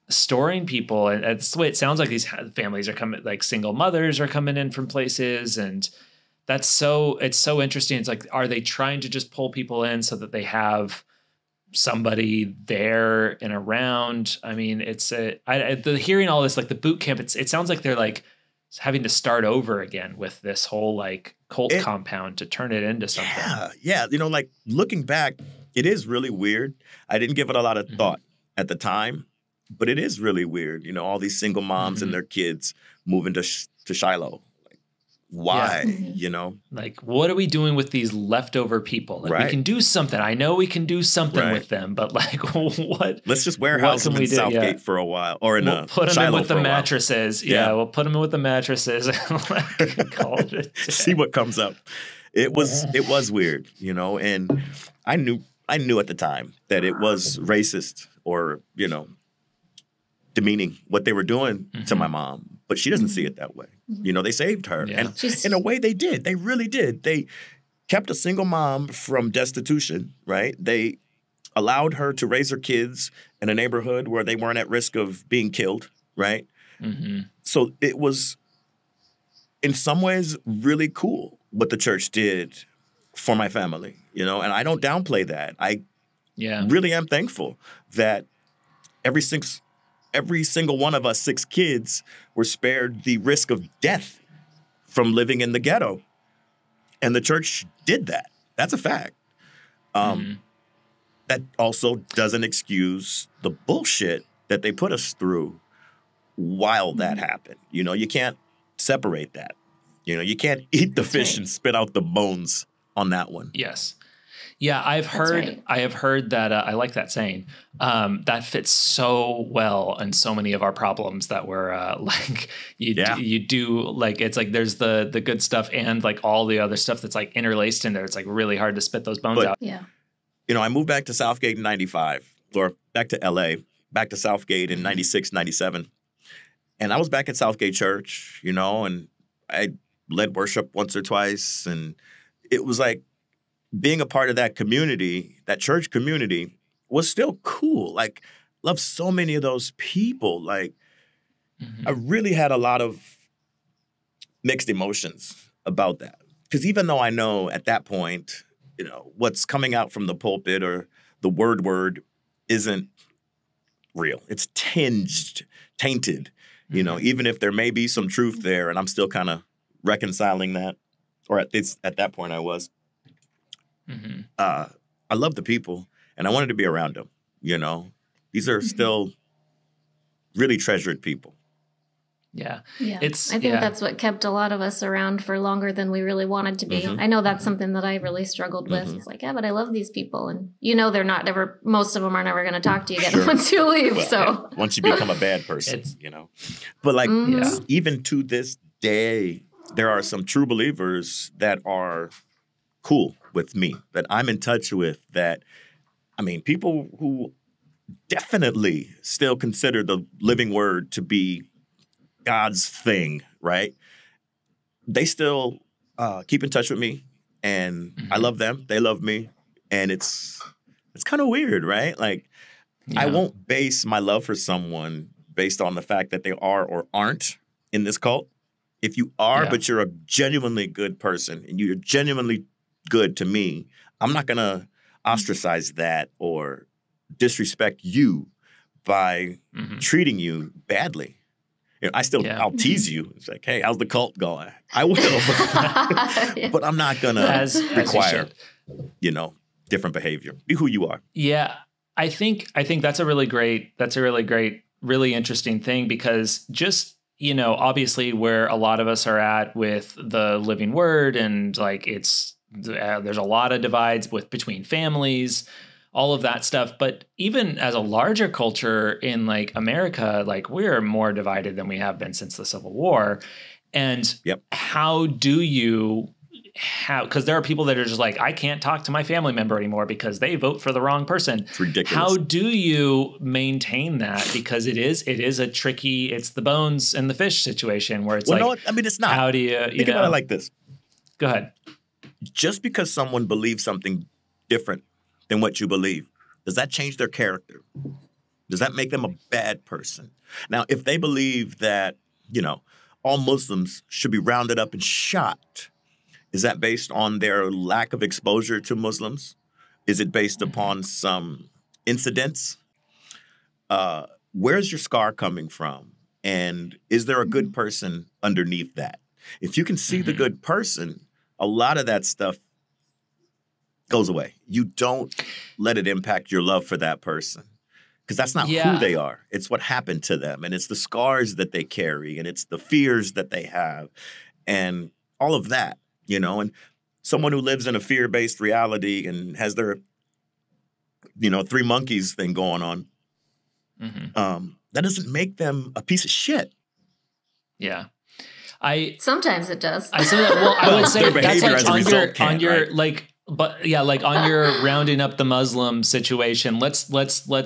Speaker 2: storing people, and that's the way it sounds like these families are coming, single mothers are coming in from places, and it's so interesting. It's are they trying to just pull people in so that they have somebody there and around? I mean, it's hearing all this, the boot camp, it sounds like they're having to start over again with this whole cult compound to turn it into something.
Speaker 4: Yeah. Looking back, it is really weird. I didn't give it a lot of thought at the time, but it is really weird. All these single moms and their kids moving to Shiloh. Why?
Speaker 2: Yeah. What are we doing with these leftover people? We can do something. I know we can do something with them, but what?
Speaker 4: Let's just warehouse them in Southgate for a while, or
Speaker 2: we'll put them in with the mattresses. Yeah, we'll put them in with the mattresses and call it.
Speaker 4: See what comes up. It was weird, and I knew at the time that it was racist or demeaning what they were doing to my mom. But she doesn't see it that way. They saved her. Yeah. And in a way they did. They really did. They kept a single mom from destitution, right? They allowed her to raise her kids in a neighborhood where they weren't at risk of being killed, right? So it was, in some ways, really cool what the church did for my family, and I don't downplay that. I really am thankful that every single one of us 6 kids were spared the risk of death from living in the ghetto. And the church did that. That's a fact. That also doesn't excuse the bullshit that they put us through while that happened. You can't separate that. You can't eat the fish and spit out the bones on that one.
Speaker 2: Yes. Yeah, I have heard that. I like that saying. That fits so well in so many of our problems that we're you do it's there's the good stuff and all the other stuff that's interlaced in there. It's really hard to spit those bones out.
Speaker 1: Yeah.
Speaker 4: I moved back to Southgate in 95, or back to LA, back to Southgate in 96, 97. And I was back at Southgate Church, and I led worship once or twice. And it was being a part of that community, that church community, was still cool. Loved so many of those people. I really had a lot of mixed emotions about that. Because even though I know at that point, what's coming out from the pulpit or the word isn't real. It's tainted. You know, even if there may be some truth there, and I'm still kind of reconciling that, or at that point I was. I love the people, and I wanted to be around them. You know, these are still really treasured people.
Speaker 1: Yeah. I think that's what kept a lot of us around for longer than we really wanted to be. I know that's something that I really struggled with. It's like, yeah, but I love these people. And they're not ever, most of them are never going to talk to you again once you leave. So
Speaker 4: once you become a bad person, but like even to this day, there are some true believers that are cool with me, that I'm in touch with, that, I mean, people who definitely still consider the living word to be God's thing, right? They still keep in touch with me, and I love them. They love me, and it's kind of weird, right? Like, I won't base my love for someone based on the fact that they are or aren't in this cult. If you are, but you're a genuinely good person, and you're genuinely good to me, I'm not going to ostracize that or disrespect you by treating you badly. I'll tease you. It's like, hey, how's the cult going? I will, but I'm not gonna require, different behavior. Be who you are.
Speaker 2: Yeah, I think that's a really great, really interesting thing, because just, obviously where a lot of us are at with the living word, and like there's a lot of divides between families, all of that stuff. But even as a larger culture in like America, like we're more divided than we have been since the Civil War. And how do you because there are people that are just like, I can't talk to my family member anymore because they vote for the wrong person.
Speaker 4: It's ridiculous.
Speaker 2: How do you maintain that? Because it is a tricky, it's the bones and the fish situation where it's
Speaker 4: no, I mean, it's not.
Speaker 2: How do you
Speaker 4: think about it like this?
Speaker 2: Go ahead.
Speaker 4: Just because someone believes something different than what you believe, does that change their character? Does that make them a bad person? Now, if they believe that, all Muslims should be rounded up and shot, is that based on their lack of exposure to Muslims? Is it based upon some incidents? Where's your scar coming from? And is there a good person underneath that? If you can see the good person, a lot of that stuff goes away. You don't let it impact your love for that person, because that's not who they are. It's what happened to them, and it's the scars that they carry, and it's the fears that they have, and all of that, and someone who lives in a fear-based reality and has their, three monkeys thing going on, that doesn't make them a piece of shit.
Speaker 2: Yeah.
Speaker 1: Sometimes it does.
Speaker 2: I would say that's like on your like. But yeah, like on your rounding up the Muslim situation, let's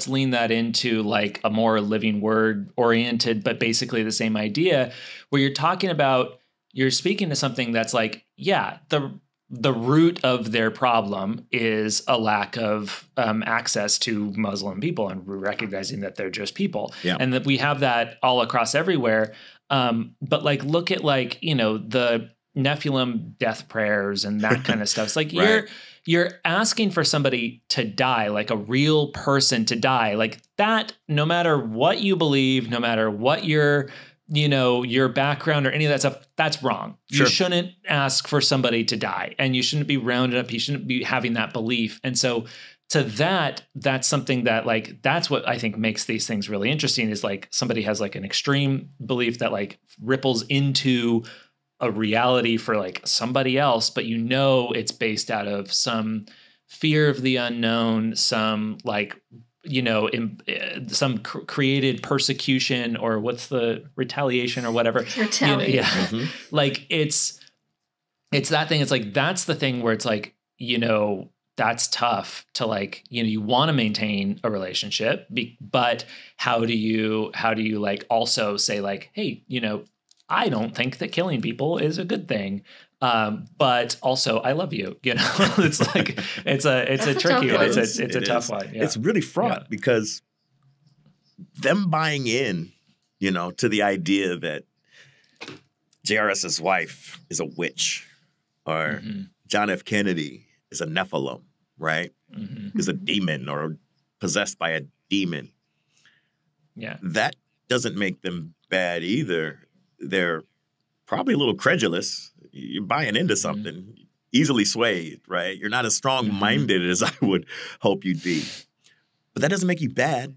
Speaker 2: lean that into like a more living word oriented, but basically the same idea, where you're speaking to something that's like, the root of their problem is a lack of access to Muslim people, and recognizing that they're just people, and that we have that all across everywhere. But like, look at like, the Nephilim death prayers and that kind of stuff. It's like you're asking for somebody to die, like a real person to die, like that. No matter what you believe, no matter what your background or any of that stuff, that's wrong. Sure. You shouldn't ask for somebody to die, and you shouldn't be rounded up. You shouldn't be having that belief. And so to that's something that like, that's what I think makes these things really interesting, is like somebody has like an extreme belief that like ripples into a reality for like somebody else, but it's based out of some fear of the unknown, some like, some created persecution, or what's the retaliation or whatever.
Speaker 1: Retaliation.
Speaker 2: Like it's that thing. It's like, that's the thing where it's like, that's tough to like, you want to maintain a relationship, but how do you like also say like, hey, I don't think that killing people is a good thing. But also I love you, it's like, it's a tricky one. It's a tough one. Yeah.
Speaker 4: It's really fraught because them buying in, to the idea that JRS's wife is a witch, or John F. Kennedy is a Nephilim, right? Is a demon or possessed by a demon.
Speaker 2: Yeah.
Speaker 4: That doesn't make them bad either. They're probably a little credulous. You're buying into something, easily swayed, right? You're not as strong-minded as I would hope you'd be. But that doesn't make you bad.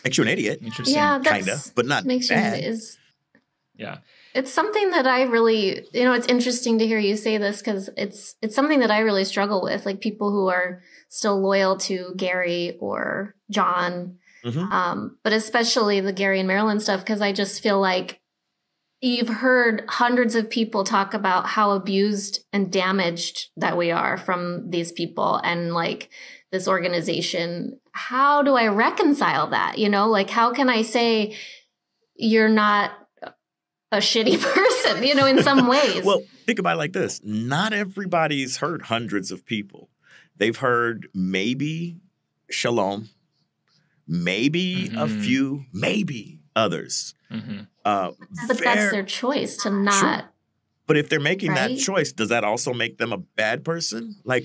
Speaker 4: Makes you an idiot.
Speaker 2: Interesting.
Speaker 1: Yeah,
Speaker 4: kind of, but not
Speaker 1: makes
Speaker 4: bad.
Speaker 2: Yeah.
Speaker 1: It's something that I really, it's interesting to hear you say this because it's something that I really struggle with, like people who are still loyal to Gary or John, but especially the Gary and Marilyn stuff, because I just feel like you've heard hundreds of people talk about how abused and damaged that we are from these people and like this organization. How do I reconcile that? Like how can I say you're not a shitty person, in some ways?
Speaker 4: Well, think about it like this. Not everybody's heard hundreds of people. They've heard maybe Shalom, maybe a few, maybe others.
Speaker 1: But that's their choice to not.
Speaker 4: Sure. But if they're making that choice, does that also make them a bad person? Like,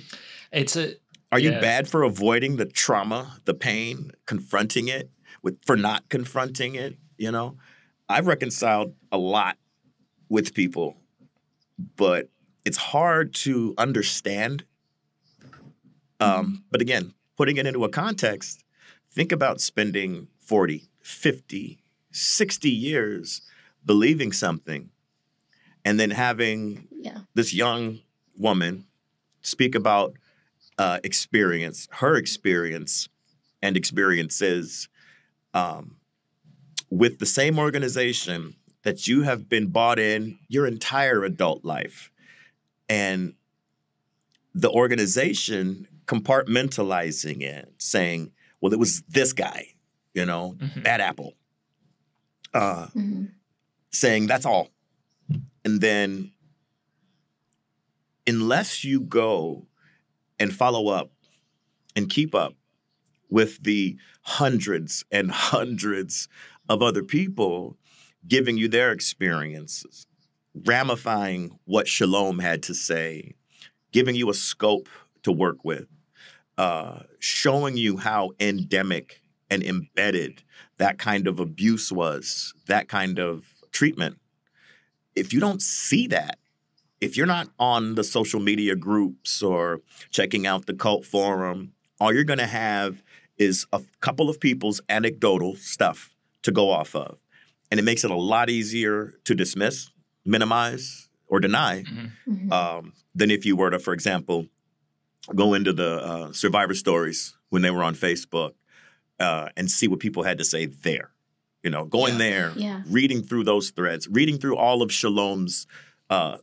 Speaker 4: are you bad for avoiding the trauma, the pain, confronting it, for not confronting it? I've reconciled a lot with people, but it's hard to understand. But again, putting it into a context, think about spending 40, 50, 60 years believing something and then having this young woman speak about her experience and experiences with the same organization that you have been bought in your entire adult life. And the organization compartmentalizing it, saying, well, it was this guy, bad apple, saying that's all. And then unless you go and follow up and keep up with the hundreds and hundreds of other people giving you their experiences, ramifying what Shalom had to say, giving you a scope to work with, showing you how endemic and embedded that kind of abuse was, that kind of treatment. If you don't see that, if you're not on the social media groups or checking out the cult forum, all you're going to have is a couple of people's anecdotal stuff to go off of. And it makes it a lot easier to dismiss, minimize, or deny than if you were to, for example, go into the survivor stories when they were on Facebook and see what people had to say there. Going there, reading through those threads, reading through all of Shalom's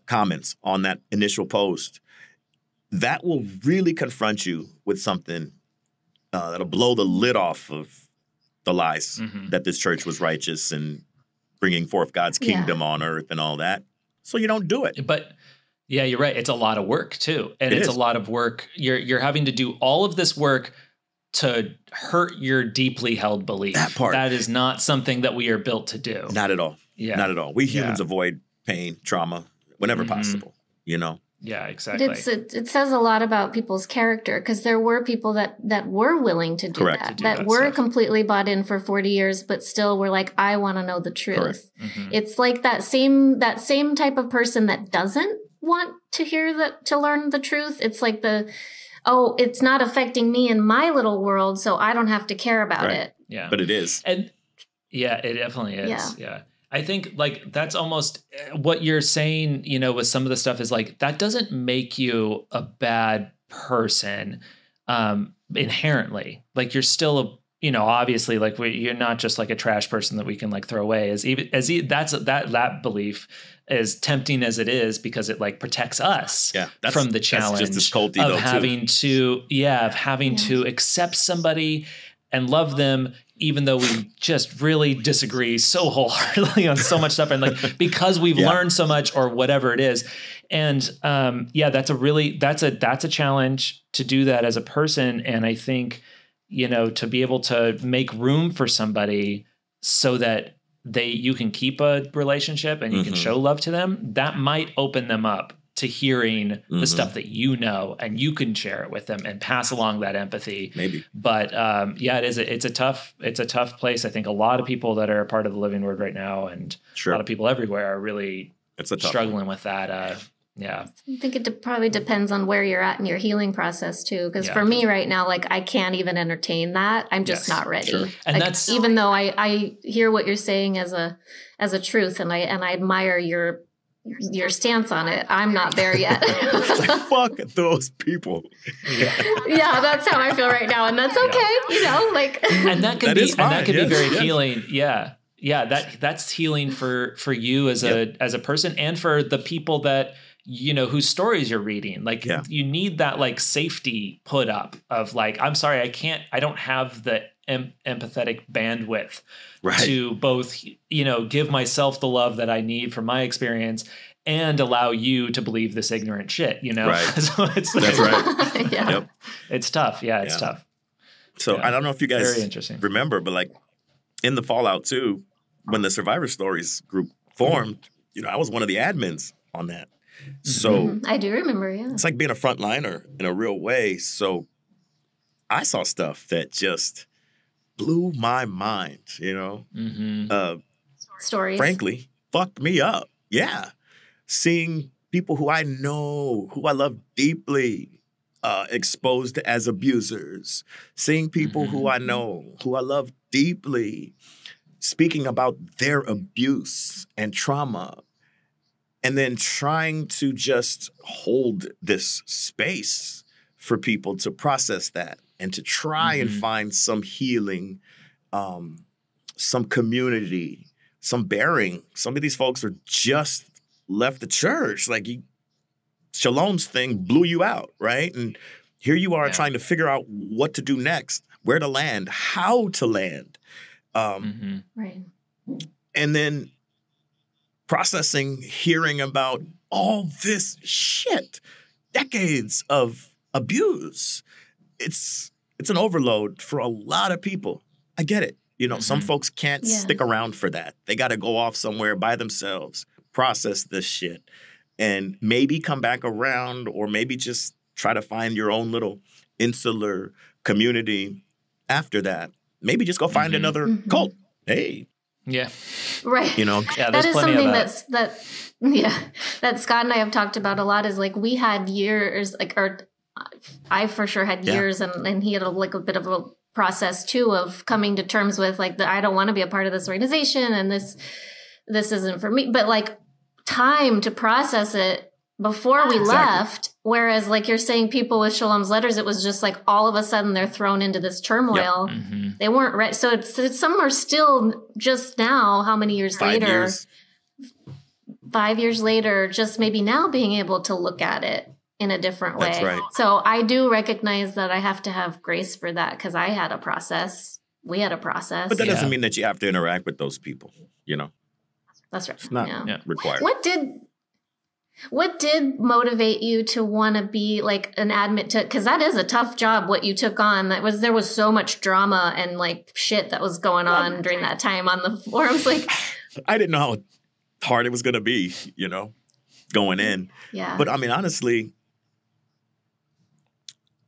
Speaker 4: comments on that initial post. That will really confront you with something that'll blow the lid off of the lies that this church was righteous and bringing forth God's kingdom on earth and all that. So you don't do it.
Speaker 2: But yeah, you're right. It's a lot of work too. And it's a lot of work. You're having to do all of this work to hurt your deeply held belief.
Speaker 4: That part.
Speaker 2: That is not something that we are built to do.
Speaker 4: Not at all. Yeah. Not at all. We humans avoid pain, trauma, whenever possible,
Speaker 2: Yeah, exactly.
Speaker 1: It says a lot about people's character because there were people that were willing to do that were stuff. Completely bought in for 40 years, but still were like, I want to know the truth. It's like that same type of person that doesn't want to to learn the truth. It's like it's not affecting me in my little world, so I don't have to care about it.
Speaker 2: Yeah,
Speaker 4: but it is.
Speaker 2: And yeah, it definitely is. Yeah. I think like that's almost what you're saying, with some of the stuff is like, that doesn't make you a bad person inherently. Like you're still obviously like you're not just like a trash person that we can like throw away that belief, as tempting as it is, because it like protects us from the challenge
Speaker 4: just as culty,
Speaker 2: of having to accept somebody and love them, even though we just really disagree so wholeheartedly on so much stuff. And like, because we've learned so much or whatever it is. And that's a challenge to do that as a person. And I think, to be able to make room for somebody so that you can keep a relationship and you can show love to them, that might open them up to hearing the stuff that you know, and you can share it with them and pass along that empathy.
Speaker 4: Maybe.
Speaker 2: But it's a tough place. I think a lot of people that are a part of the Living Word right now, and a lot of people everywhere, are really struggling with that. Yeah.
Speaker 1: I think it probably depends on where you're at in your healing process too. Because for me right now, like I can't even entertain that. I'm just not ready. Sure.
Speaker 2: And
Speaker 1: like,
Speaker 2: that's
Speaker 1: even though I hear what you're saying as a truth, and I admire your stance on it. I'm not there yet.
Speaker 4: It's like, fuck those people.
Speaker 1: Yeah, that's how I feel right now, and that's okay. You know, like,
Speaker 2: and that can be very healing. Yeah. That's healing for you as a person, and for the people that, you know, whose stories you're reading. Like you need that like safety put up of like, I'm sorry, I don't have the empathetic bandwidth to both, you know, give myself the love that I need from my experience and allow you to believe this ignorant shit, you know? So
Speaker 4: that's right.
Speaker 1: Yep.
Speaker 2: It's tough. Yeah, it's tough.
Speaker 4: So I don't know if you guys
Speaker 2: very interesting.
Speaker 4: remember, but like in the Fallout 2, when the Survivor Stories group formed, you know, I was one of the admins on that. So
Speaker 1: I do remember,
Speaker 4: it's like being a frontliner in a real way. So I saw stuff that just blew my mind, you know?
Speaker 1: Stories.
Speaker 4: Frankly, fucked me up. Yeah. Seeing people who I know, who I love deeply, exposed as abusers. Seeing people who I know, who I love deeply, speaking about their abuse and trauma. And then trying to just hold this space for people to process that and to try and find some healing, some community, some bearing. Some of these folks are just left the church. Like Shalom's thing blew you out, right? And here you are trying to figure out what to do next, where to land, how to land.
Speaker 1: Right.
Speaker 4: And then processing, hearing about all this shit, decades of abuse. It's an overload for a lot of people. I get it. You know, some folks can't stick around for that. They got to go off somewhere by themselves, process this shit, and maybe come back around, or maybe just try to find your own little insular community after that. Maybe just go find another cult. Hey.
Speaker 2: Yeah.
Speaker 1: Right.
Speaker 4: You know,
Speaker 1: that is something that Scott and I have talked about a lot, is like we had years, like, or I for sure had years, and he had a bit of a process too of coming to terms with like, I don't want to be a part of this organization, and this isn't for me, but like time to process it before we left. Whereas like you're saying, people with Shalom's letters, it was just like all of a sudden they're thrown into this turmoil. They weren't ready. So it's some are still just now, how many years later? 5 years later, just maybe now being able to look at it in a different way.
Speaker 4: That's right.
Speaker 1: So I do recognize that I have to have grace for that, because I had a process. We had a process.
Speaker 4: But that doesn't mean that you have to interact with those people, you know?
Speaker 1: That's right.
Speaker 4: It's not required.
Speaker 1: What did motivate you to want to be like an admin to, because that is a tough job, what you took on. There was so much drama and like shit that was going on during that time on the forums. Like,
Speaker 4: I didn't know how hard it was going to be, you know, going in.
Speaker 1: Yeah.
Speaker 4: But I mean, honestly,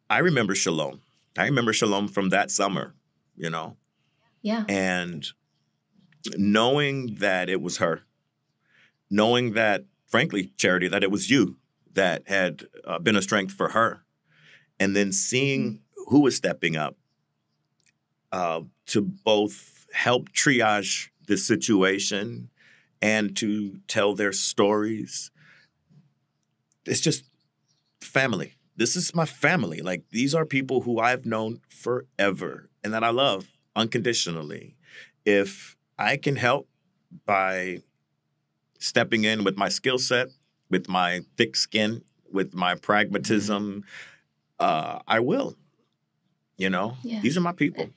Speaker 4: I remember Shalom. I remember Shalom from that summer, you know?
Speaker 1: Yeah.
Speaker 4: And knowing that it was her, knowing that, frankly, Charity, that it was you that had been a strength for her, and then seeing who was stepping up to both help triage the situation and to tell their stories. It's just family. This is my family. Like, these are people who I've known forever and that I love unconditionally. If I can help by stepping in with my skill set, with my thick skin, with my pragmatism, I will. You know, these are my people.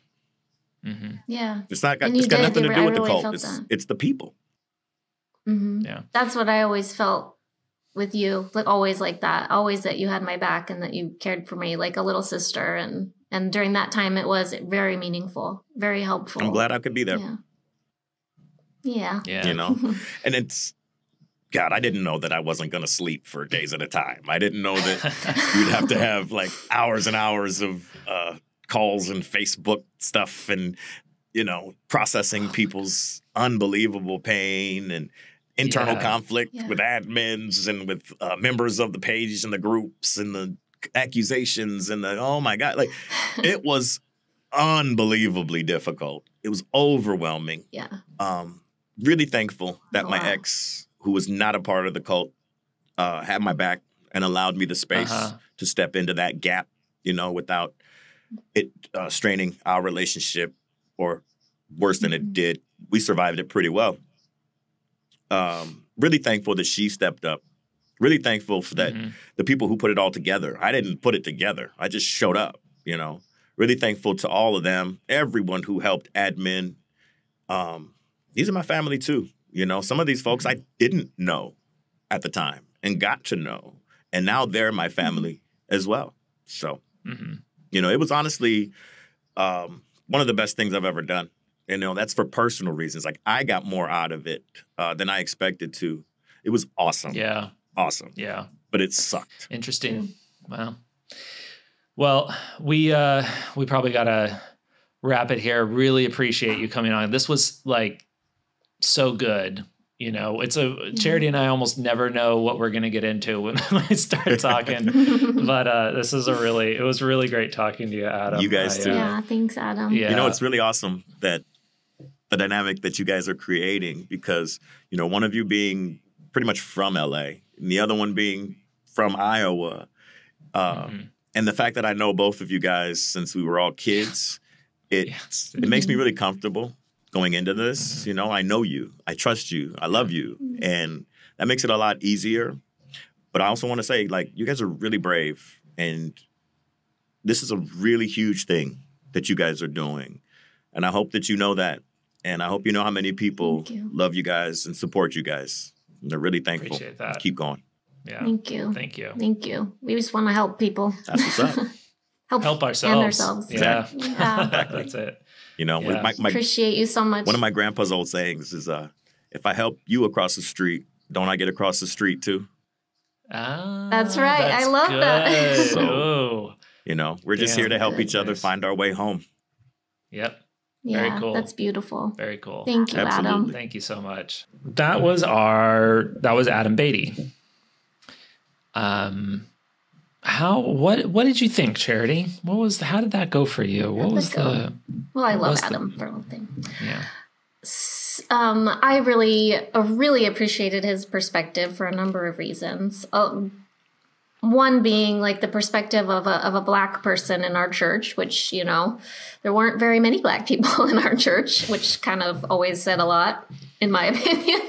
Speaker 1: Yeah.
Speaker 4: It's got nothing to do with the cult. It's the people.
Speaker 2: Yeah.
Speaker 1: That's what I always felt with you. Like, always like that. Always that you had my back and that you cared for me like a little sister. And during that time, it was very meaningful, very helpful.
Speaker 4: I'm glad I could be there.
Speaker 1: Yeah.
Speaker 4: You know, and it's God, I didn't know that I wasn't going to sleep for days at a time. I didn't know that you'd have to have like hours and hours of calls and Facebook stuff and, processing people's unbelievable pain and internal conflict with admins and with members of the page and the groups and the accusations and oh my God, like it was unbelievably difficult. It was overwhelming.
Speaker 1: Yeah.
Speaker 4: Really thankful that my ex, who was not a part of the cult, had my back and allowed me the space to step into that gap, without it straining our relationship or worse than it did. We survived it pretty well. Really thankful that she stepped up. Really thankful for that the people who put it all together. I didn't put it together. I just showed up, Really thankful to all of them, everyone who helped admin. These are my family too. Some of these folks I didn't know at the time and got to know. And now they're my family as well. So, it was honestly one of the best things I've ever done. That's for personal reasons. Like I got more out of it than I expected to. It was awesome.
Speaker 2: Yeah.
Speaker 4: Awesome.
Speaker 2: Yeah.
Speaker 4: But it sucked.
Speaker 2: Interesting. Wow. Well, we probably got to wrap it here. Really appreciate you coming on. This was like so good. It's Charity and I almost never know what we're going to get into when I start talking, but this is it was really great talking to you, Adam.
Speaker 4: You guys too.
Speaker 1: Yeah. Thanks, Adam.
Speaker 2: Yeah.
Speaker 4: It's really awesome that the dynamic that you guys are creating because, one of you being pretty much from LA and the other one being from Iowa. And the fact that I know both of you guys since we were all kids, it makes me really comfortable going into this. I know you, I trust you, I love you. And that makes it a lot easier. But I also want to say, like, you guys are really brave. And this is a really huge thing that you guys are doing. And I hope that you know that. And I hope you know how many people love you guys and support you guys. And they're really thankful.
Speaker 2: Appreciate that.
Speaker 4: Keep going.
Speaker 2: Yeah.
Speaker 1: Thank you.
Speaker 2: Thank you.
Speaker 1: Thank you. We just want to help people.
Speaker 4: That's what's up.
Speaker 2: Help ourselves.
Speaker 1: And ourselves.
Speaker 2: Yeah.
Speaker 1: Yeah.
Speaker 2: That's it.
Speaker 1: Appreciate you so much.
Speaker 4: One of my grandpa's old sayings is, if I help you across the street, don't I get across the street too?
Speaker 1: That's right. I love that.
Speaker 4: So, we're just here to help each other find our way home.
Speaker 2: Yep.
Speaker 1: Yeah,
Speaker 2: very cool.
Speaker 1: That's beautiful.
Speaker 2: Very cool.
Speaker 1: Thank you, Adam.
Speaker 2: Thank you so much. That was Adam Beatty. What did you think, Charity? How did that go for you?
Speaker 1: Well, I love Adam for one thing.
Speaker 2: Yeah.
Speaker 1: I really appreciated his perspective for a number of reasons. One being like the perspective of a Black person in our church, which, there weren't very many Black people in our church, which kind of always said a lot, in my opinion.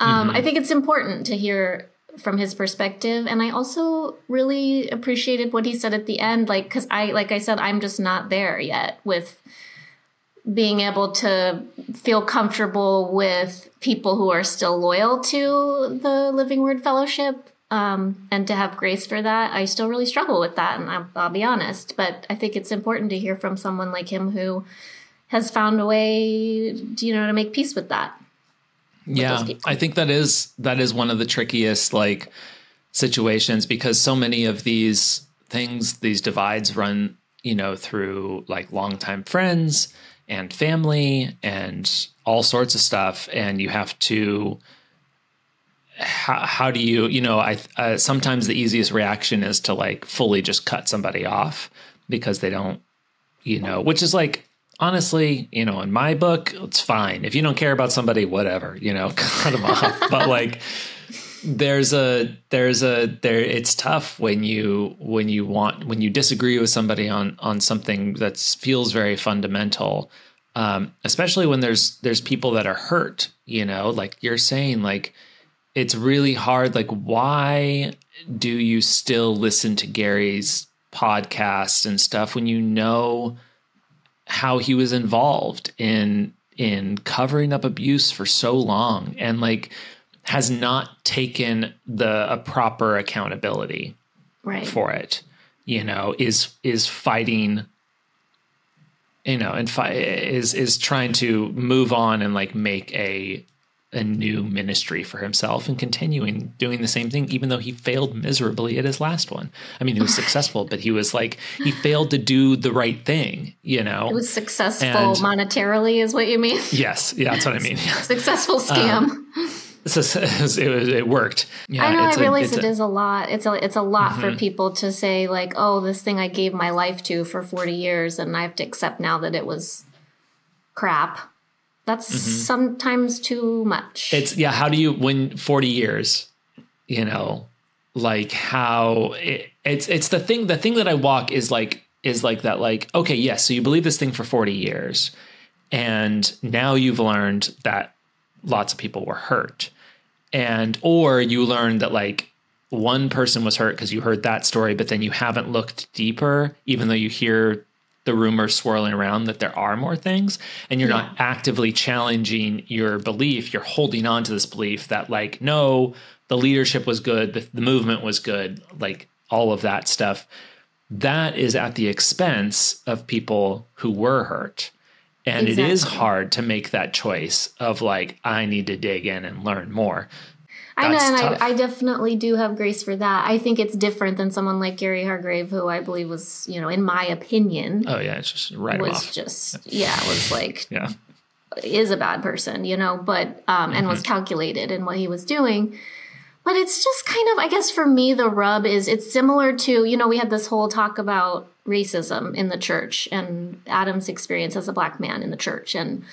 Speaker 1: I think it's important to hear from his perspective. And I also really appreciated what he said at the end, because like I said, I'm just not there yet with being able to feel comfortable with people who are still loyal to the Living Word Fellowship. And to have grace for that, I still really struggle with that, and I'll be honest. But I think it's important to hear from someone like him who has found a way, to make peace with that.
Speaker 2: Yeah, I think that is one of the trickiest situations, because so many of these things, these divides run, through longtime friends and family and all sorts of stuff, and you have to. How do you, sometimes the easiest reaction is to fully just cut somebody off because they don't, which is honestly, in my book, it's fine. If you don't care about somebody, whatever, cut them off. But it's tough when you disagree with somebody on something that feels very fundamental, especially when there's people that are hurt, like you're saying, it's really hard. Why do you still listen to Gary's podcast and stuff when you know how he was involved in covering up abuse for so long and has not taken a proper accountability for it, is fighting, and is trying to move on and make a new ministry for himself and continuing doing the same thing, even though he failed miserably at his last one. I mean, he was successful, but he was like, he failed to do the right thing, you know?
Speaker 1: It was successful monetarily is what you mean?
Speaker 2: Yes. Yeah, that's what I mean.
Speaker 1: Successful scam.
Speaker 2: It worked. Yeah,
Speaker 1: I know. I realize it is a lot. It's a lot for people to say like, oh, this thing I gave my life to for 40 years and I have to accept now that it was crap. That's sometimes too much.
Speaker 2: How do you win 40 years, you know, like how it's the thing that I walk is like that, like, okay, yes. So you believe this thing for 40 years and now you've learned that lots of people were hurt or you learned that like one person was hurt because you heard that story, but then you haven't looked deeper, even though you hear the rumors swirling around that there are more things, and you're not actively challenging your belief. You're holding on to this belief that like, no, the leadership was good, the movement was good, like all of that stuff. That is at the expense of people who were hurt. And It is hard to make that choice of like, I need to dig in and learn more.
Speaker 1: I know, and I definitely do have grace for that. I think it's different than someone like Gary Hargrave, who I believe was, you know, in my opinion.
Speaker 2: Oh, yeah, it's just right off.
Speaker 1: Was like, is a bad person, you know, but, and was calculated in what he was doing. But it's just kind of, I guess for me, the rub is it's similar to, you know, we had this whole talk about racism in the church and Adam's experience as a black man in the church. And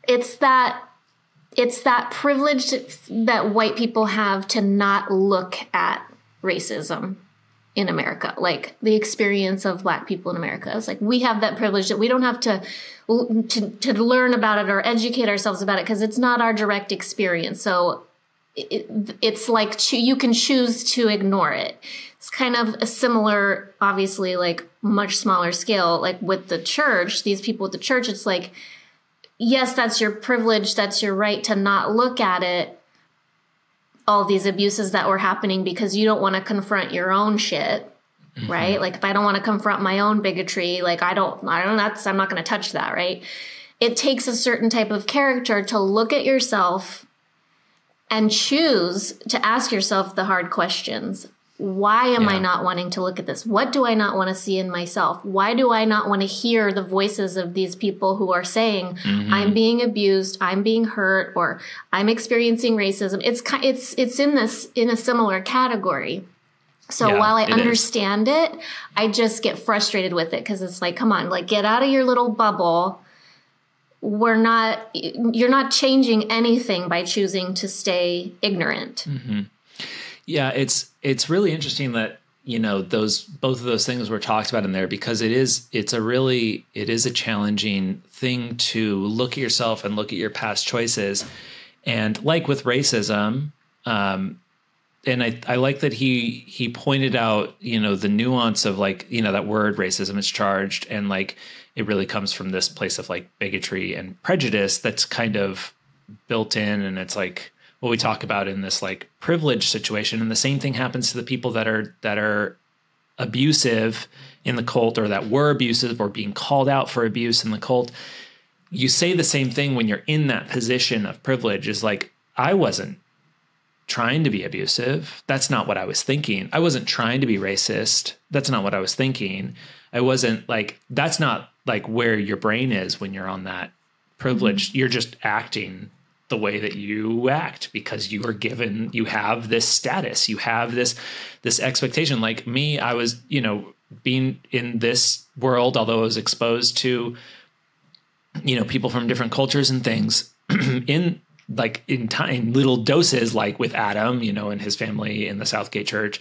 Speaker 1: it's that privilege that white people have to not look at racism in America, like the experience of black people in America. It's like we have that privilege that we don't have to learn about it or educate ourselves about it because it's not our direct experience. So it's like you can choose to ignore it. It's kind of a similar, obviously, like much smaller scale, like with the church, these people at the church, it's like, yes, that's your privilege. That's your right to not look at it. All these abuses that were happening because you don't want to confront your own shit, right? Like if I don't want to confront my own bigotry, like I'm not going to touch that, right? It takes a certain type of character to look at yourself and choose to ask yourself the hard questions. Why am I not wanting to look at this? What do I not want to see in myself? Why do I not want to hear the voices of these people who are saying, I'm being abused, I'm being hurt, or I'm experiencing racism? It's in a similar category. So while I understand it, I just get frustrated with it because it's like, come on, like get out of your little bubble. You're not changing anything by choosing to stay ignorant.
Speaker 2: Yeah, it's really interesting that, you know, both of those things were talked about in there because it is a challenging thing to look at yourself and look at your past choices. And like with racism, and I like that he pointed out, you know, the nuance of like, you know, that word racism is charged and like it really comes from this place of like bigotry and prejudice that's kind of built in, and it's like what we talk about in this like privilege situation. And the same thing happens to the people that are abusive in the cult or that were abusive or being called out for abuse in the cult. You say the same thing when you're in that position of privilege is like, I wasn't trying to be abusive. That's not what I was thinking. I wasn't trying to be racist. That's not what I was thinking. I wasn't like, that's not like where your brain is when you're on that privilege. You're just acting the way that you act because you have this status, you have this expectation. Like me, I was, you know, being in this world, although I was exposed to, you know, people from different cultures and things in little doses, like with Adam, you know, and his family in the Southgate Church.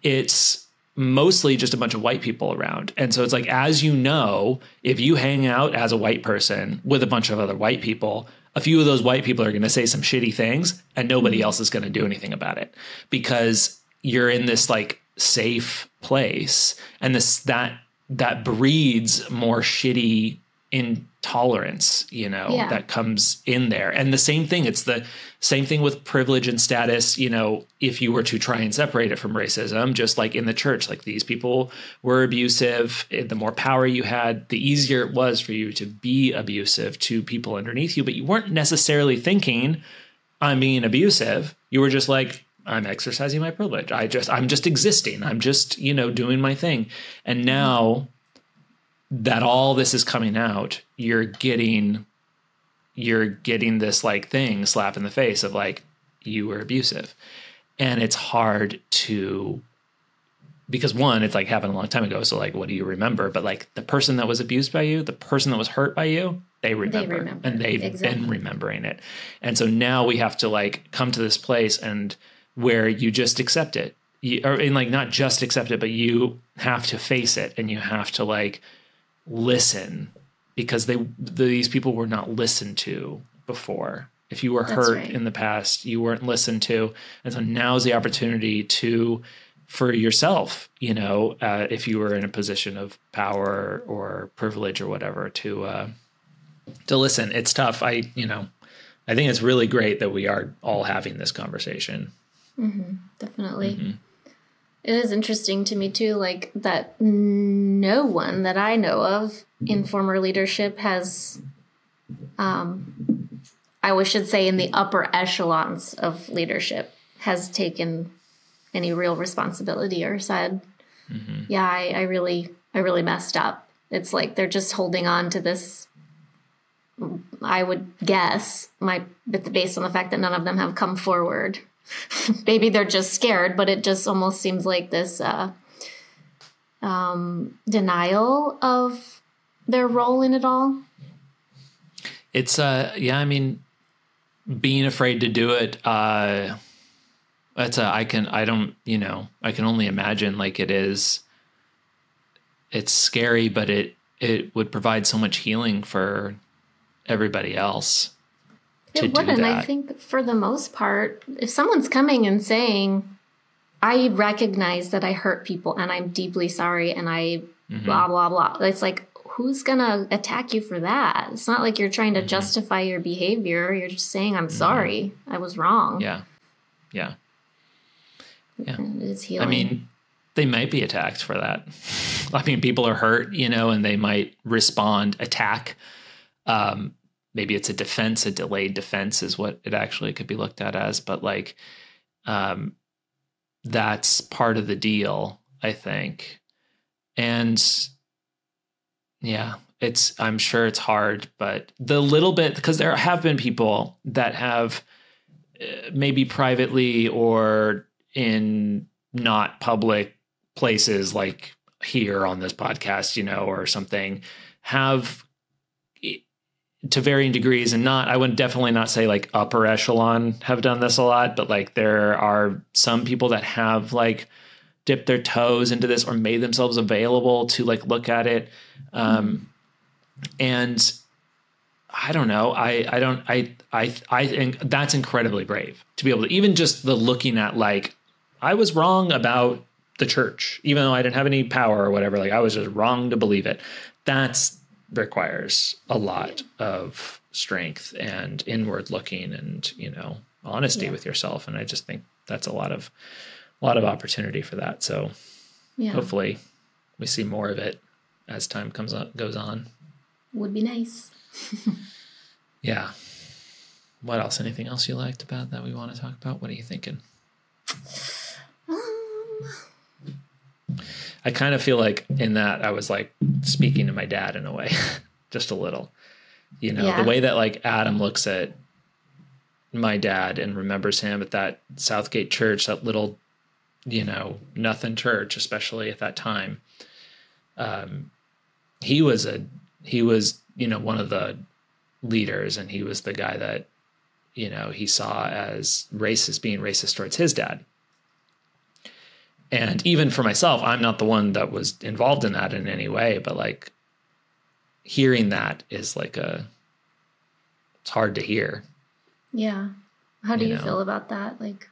Speaker 2: It's mostly just a bunch of white people around. And so it's like, as you know, if you hang out as a white person with a bunch of other white people, a few of those white people are going to say some shitty things and nobody else is going to do anything about it because you're in this like safe place. And that breeds more shitty intolerance, that comes in there. And the same thing, it's the same thing with privilege and status, if you were to try and separate it from racism, just like in the church, like these people were abusive. The more power you had, the easier it was for you to be abusive to people underneath you. But you weren't necessarily thinking, I'm being abusive. You were just like, I'm exercising my privilege. I'm just existing. I'm just, doing my thing. And now that all this is coming out, you're getting this like thing slap in the face of like, you were abusive. And it's hard to, because one, it's like happened a long time ago. So like, what do you remember? But like the person that was abused by you, the person that was hurt by you, they remember. And they've been remembering it. And so now we have to like come to this place and where you just accept it, not just accept it, but you have to face it and you have to like listen, because these people were not listened to before. If you were hurt in the past, you weren't listened to. And so now's the opportunity for yourself, if you were in a position of power or privilege or whatever, to listen. It's tough. I think it's really great that we are all having this conversation.
Speaker 1: Mm-hmm, definitely. Mm-hmm. It is interesting to me too, like that no one that I know of in former leadership has, I should say in the upper echelons of leadership, has taken any real responsibility or said, yeah, I really messed up. It's like they're just holding on to this, I would guess, based on the fact that none of them have come forward. Maybe they're just scared, but it just almost seems like this denial of their role in it all.
Speaker 2: It's being afraid to do it. I can only imagine, like it's scary, but it would provide so much healing for everybody else.
Speaker 1: It would, and I think for the most part, if someone's coming and saying, I recognize that I hurt people and I'm deeply sorry and I blah, blah, blah. It's like, who's going to attack you for that? It's not like you're trying to justify your behavior. You're just saying, I'm sorry. I was wrong.
Speaker 2: Yeah. Yeah. Yeah.
Speaker 1: It is healing.
Speaker 2: I mean, they might be attacked for that. I mean, people are hurt, and they might attack. Maybe it's a defense, a delayed defense is what it actually could be looked at as. But like, that's part of the deal, I think. And yeah, I'm sure it's hard, but the little bit, because there have been people that have maybe privately or in not public places like here on this podcast, or something, have to varying degrees, and I would definitely not say like upper echelon have done this a lot, but like there are some people that have like dipped their toes into this or made themselves available to like look at it. And I don't know. I think that's incredibly brave to be able to, even just the looking at like, I was wrong about the church, even though I didn't have any power or whatever, like I was just wrong to believe it. That's requires a lot of strength and inward looking and, honesty with yourself. And I just think that's a lot of opportunity for that. So hopefully we see more of it as time goes on.
Speaker 1: Would be nice.
Speaker 2: Yeah. What else? Anything else you liked about that we want to talk about? What are you thinking? I kind of feel like in that I was like speaking to my dad in a way, just a little, the way that like Adam looks at my dad and remembers him at that Southgate church, that little, nothing church, especially at that time. He was one of the leaders, and he was the guy that, he saw as being racist towards his dad. And even for myself, I'm not the one that was involved in that in any way, but like hearing that is like it's hard to hear.
Speaker 1: Yeah. How do you feel about that? Like,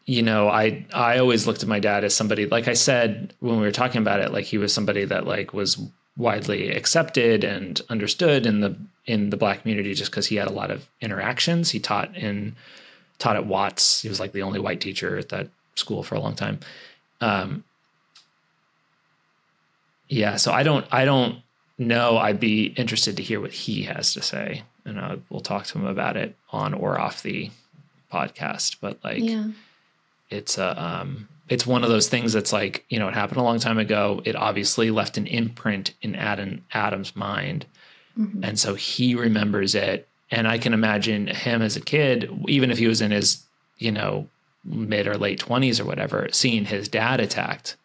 Speaker 2: I always looked at my dad as somebody, like I said, when we were talking about it, like he was somebody that like was widely accepted and understood in the Black community just because he had a lot of interactions. He taught at Watts. He was like the only white teacher at that school for a long time. So I don't know. I'd be interested to hear what he has to say, and we'll talk to him about it on or off the podcast. But like, it's one of those things that's like, it happened a long time ago. It obviously left an imprint in Adam's mind. Mm-hmm. And so he remembers it. And I can imagine him as a kid, even if he was in his, mid or late 20s or whatever, seeing his dad attacked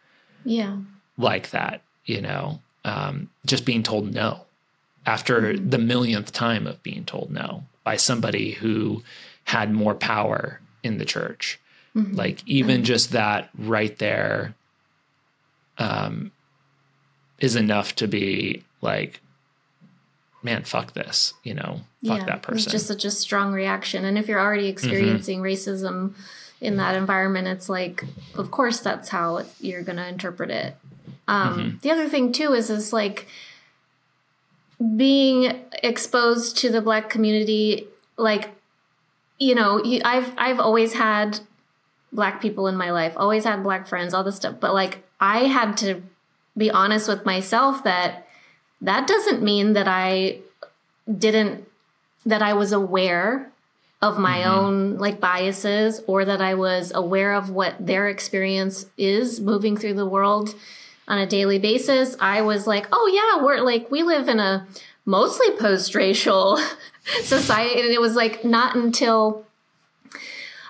Speaker 2: like that, just being told no after the millionth time of being told no by somebody who had more power in the church. Mm-hmm. Like even just that right there is enough to be like, man, fuck this, fuck that person.
Speaker 1: It's just such a strong reaction. And if you're already experiencing racism in that environment, it's like, of course, that's how you're going to interpret it. The other thing too is like being exposed to the Black community. Like, I've always had Black people in my life, always had Black friends, all this stuff. But like, I had to be honest with myself that doesn't mean that I was aware of my own like biases, or that I was aware of what their experience is moving through the world on a daily basis. I was like, oh yeah, we live in a mostly post-racial society. And it was like not until,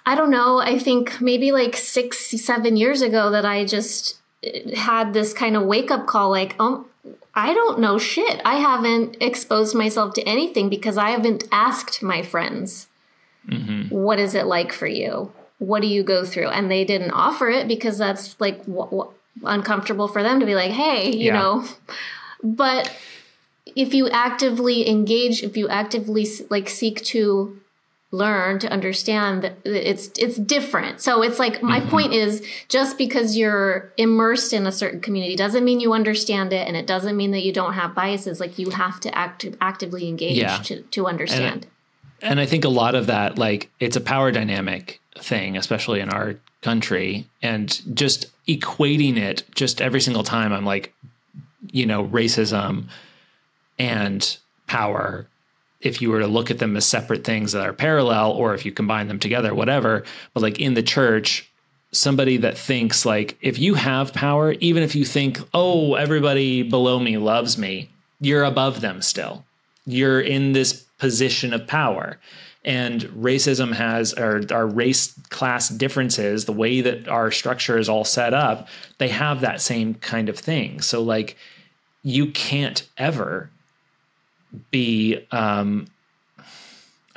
Speaker 1: I don't know, I think maybe like 6-7 years ago that I just had this kind of wake up call, like, I don't know shit. I haven't exposed myself to anything because I haven't asked my friends, what is it like for you? What do you go through? And they didn't offer it because that's like uncomfortable for them to be like, hey, you know. But if you actively engage, if you actively like seek to learn, to understand that it's different. So it's like, my point is, just because you're immersed in a certain community doesn't mean you understand it, and it doesn't mean that you don't have biases. Like, you have to actively engage to understand.
Speaker 2: And I think a lot of that, like, it's a power dynamic thing, especially in our country, and just equating it just every single time I'm like, racism and power, if you were to look at them as separate things that are parallel, or if you combine them together, whatever. But like in the church, somebody that thinks like, if you have power, even if you think, oh, everybody below me loves me, you're above them still. You're in this position of power. And racism has, or our race class differences, the way that our structure is all set up, they have that same kind of thing. So like, you can't ever be, I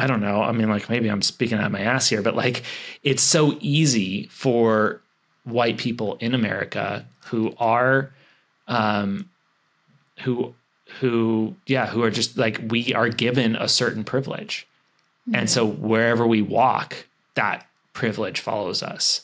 Speaker 2: don't know. I mean, like, maybe I'm speaking out of my ass here, but like, it's so easy for white people in America who are, who are just like, we are given a certain privilege. And so wherever we walk, that privilege follows us.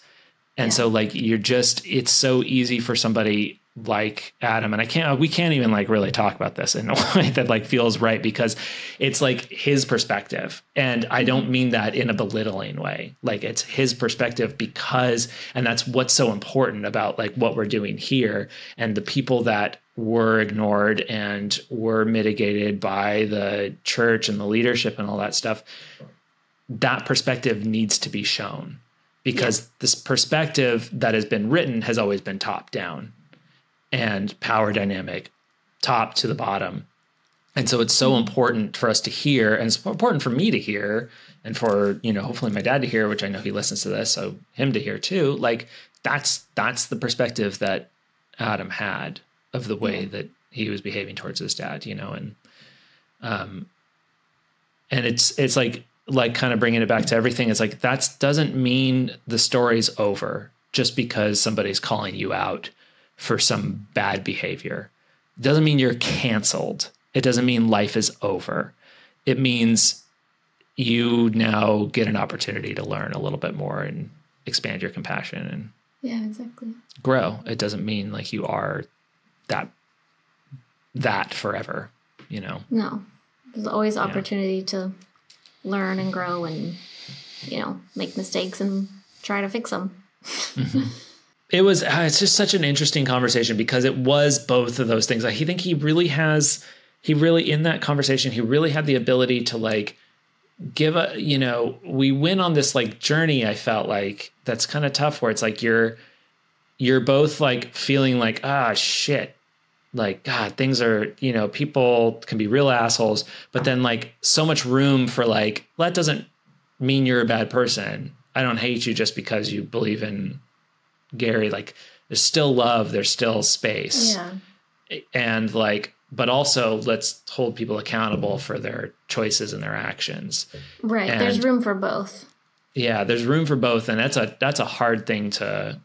Speaker 2: And so like, it's so easy for somebody like Adam, and we can't even like really talk about this in a way that like feels right, because it's like his perspective. And I don't mean that in a belittling way. Like, it's his perspective and that's what's so important about like what we're doing here, and the people that were ignored and were mitigated by the church and the leadership and all that stuff. That perspective needs to be shown, because this perspective that has been written has always been top down and power dynamic, top to the bottom. And so it's so important for us to hear, and it's important for me to hear, and for, hopefully my dad to hear, which I know he listens to this, so him to hear too. Like, that's the perspective that Adam had of the way that he was behaving towards his dad, and it's like kind of bringing it back to everything. It's like, that doesn't mean the story's over just because somebody's calling you out for some bad behavior. It doesn't mean you're canceled. It doesn't mean life is over. It means you now get an opportunity to learn a little bit more expand your compassion and
Speaker 1: yeah, exactly.
Speaker 2: grow. It doesn't mean like you are that forever, you know?
Speaker 1: No, there's always opportunity to learn and grow and, you know, make mistakes and try to fix them.
Speaker 2: Mm-hmm. It's just such an interesting conversation because it was both of those things. I think in that conversation, he really had the ability to like we went on this like journey. I felt like that's kind of tough where it's like, you're both like feeling like, shit, like, God, things are, you know, people can be real assholes, but then like so much room for like, well, that doesn't mean you're a bad person. I don't hate you just because you believe in Gary. Like there's still love, there's still space.
Speaker 1: Yeah.
Speaker 2: And like, but also let's hold people accountable for their choices and their actions.
Speaker 1: Right.
Speaker 2: And
Speaker 1: there's room for both.
Speaker 2: Yeah. There's room for both. And that's a hard thing to,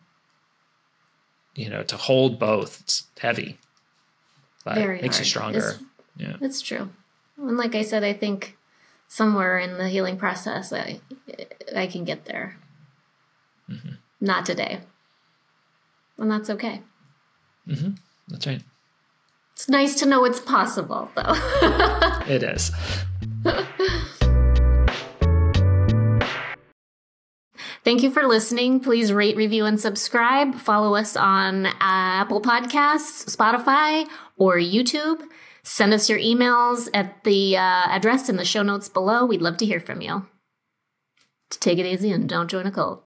Speaker 2: you know, to hold both. It's heavy. But
Speaker 1: Very
Speaker 2: it makes
Speaker 1: hard.
Speaker 2: you stronger. Yeah.
Speaker 1: It's true. And like I said, I think somewhere in the healing process, I can get there.
Speaker 2: Mm-hmm.
Speaker 1: Not today. And that's okay.
Speaker 2: Mm-hmm. That's right.
Speaker 1: It's nice to know it's possible, though.
Speaker 2: It is.
Speaker 1: Thank you for listening. Please rate, review, and subscribe. Follow us on Apple Podcasts, Spotify, or YouTube. Send us your emails at the address in the show notes below. We'd love to hear from you. Take it easy and don't join a cult.